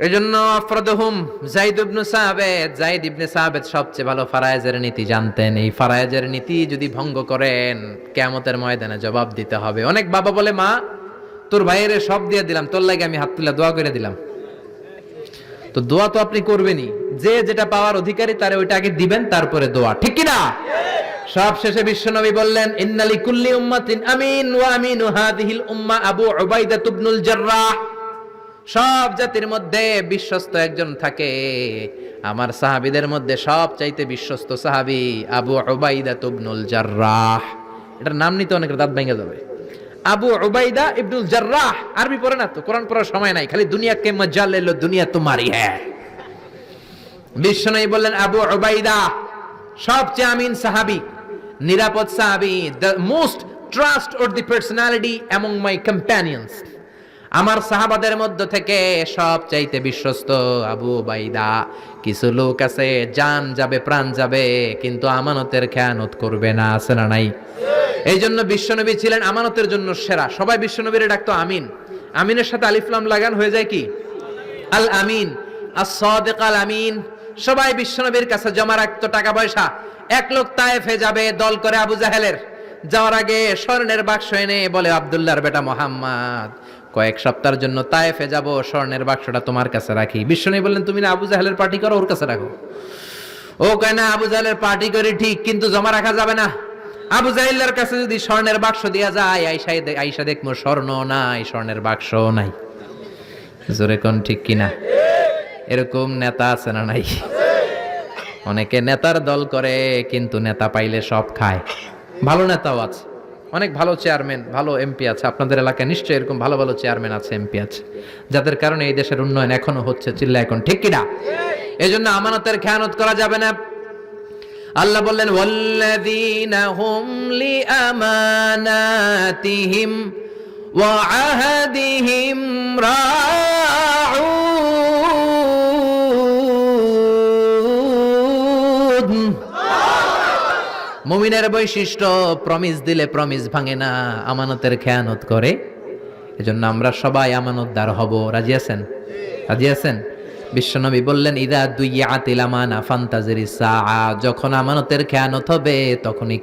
এজন্য আফরাদুহুম যায়েদ ইবনে সাবিত। যায়েদ ইবনে সাবিত সবচেয়ে ভালো ফারায়েজের নীতি জানতেন। এই ফারায়েজের নীতি যদি ভঙ্গ করেন, কিয়ামতের ময়দানে জবাব দিতে হবে। অনেক বাবা বলে, মা তোর ভাইয়ের সব দিয়ে দিলাম, তোর লাগে আমি হাত তুলে দোয়া করে দিলাম। তো দোয়া তো আপনি করবেনই, যে যেটা পাওয়ার অধিকারী তারে ওইটা আগে দিবেন, তারপরে দোয়া, ঠিক কিনা? সব শেষে বিশ্বনবী বললেন ইন্নালি কুল্লি উম্মাতিন আমিন ওয়া আমিনু হাযিহিল উম্মাহ আবু উবাইদা ইবনুল জাররাহ। সব জাতির মধ্যে বিশ্বস্ত একজন থাকে, আমার সাহাবীদের মধ্যে সবচাইতে বিশ্বস্ত সাহাবী আবু উবাইদা ইবনুল জাররাহ। এটার নাম নিতে অনেকের দাঁত ভেঙে যাবে। আবু উবাইদা ইবনুল জাররাহ। আরবি পড়ে না তো, কোরআন পড়ার সময় নাই, খালি দুনিয়া কে মজা লে লো, দুনিয়া তোমারি হ্যায়। বিশ্বনবী বললেন আবু উবাইদা সবচেয়ে আমিন সাহাবী, নিরাপদ সাহাবী, the most trustworthy personality among মাই কম্প্যানিয়নস। আমার সাহাবাদের মধ্য থেকে সবচাইতে বিশ্বস্ত আবু উবাইদা। কিছু লোক আছে জান যাবে প্রাণ যাবে কিন্তু আমানতের খেয়ানত করবে না, আছে না নাই? এই জন্য বিশ্বনবী ছিলেন আমানতের জন্য সেরা। সবাই বিশ্বনবীরে ডাকতো আমিন। আমিনের সাথে আলিফ লাম লাগান হয়ে যায় কি? আল আমিন, আস-সাদিক আল আমিন। সবাই বিশ্বনবীর কাছে জমা রাখতো টাকা পয়সা। এক লোক তায়েফে যাবে দল করে আবু জাহেলের। যাওয়ার আগে স্বর্ণের বাক্স এনে বলে, আব্দুল্লাহর বেটা মোহাম্মদ, কয়েক সপ্তাহের জন্য তায়েফে যাব, স্বর্ণের বাক্সটা তোমার কাছে রাখি। বিশ্বনবী বললেন, তুমি না আবু জাহেলের পার্টি করো, ওর কাছে রাখো। ও কয় না, আবু জাহেলের পার্টি করি ঠিক, কিন্তু জমা রাখা যাবে না। আবু জাহেলের কাছে যদি স্বর্ণের বাক্স দেয়া যায়, আইসা দেখবো স্বর্ণ নাই, স্বর্ণের বাক্স নাই। জোরে কোন ঠিক কিনা? এরকম নেতা আছে না নাই? অনেকে নেতার দল করে কিন্তু নেতা পাইলে সব খায়। ভালো নেতাও আছে, অনেক ভালো চেয়ারম্যান, ভালো এমপি আছে। আপনাদের এলাকায় নিশ্চয়ই এরকম ভালো ভালো চেয়ারম্যান আছে, এমপি আছে, যাদের কারণে এই দেশের উন্নয়ন এখনো হচ্ছে। চিল্লা এখন ঠিক কিনা? এই জন্য আমানতের খেয়ানত করা যাবে না। আল্লাহ বললেন ওয়াল্লাযীনা হুম লিআমানাতিহিম ওয়া আহাদিহিম রাউন। মুমিনের বৈশিষ্ট্য, প্রমিস দিলে প্রমিস ভাঙে না, আমানতের খেয়ানত করে। এজন্য আমরা সবাই আমানতদার হব। রাজি আছেন? রাজি আছেন? বিশ্বনবী বললেন ইদা দুইয়াতিল আমানা ফান্তাজিরিস সাআ। যখন আমানতের খেয়ানত হবে তখনই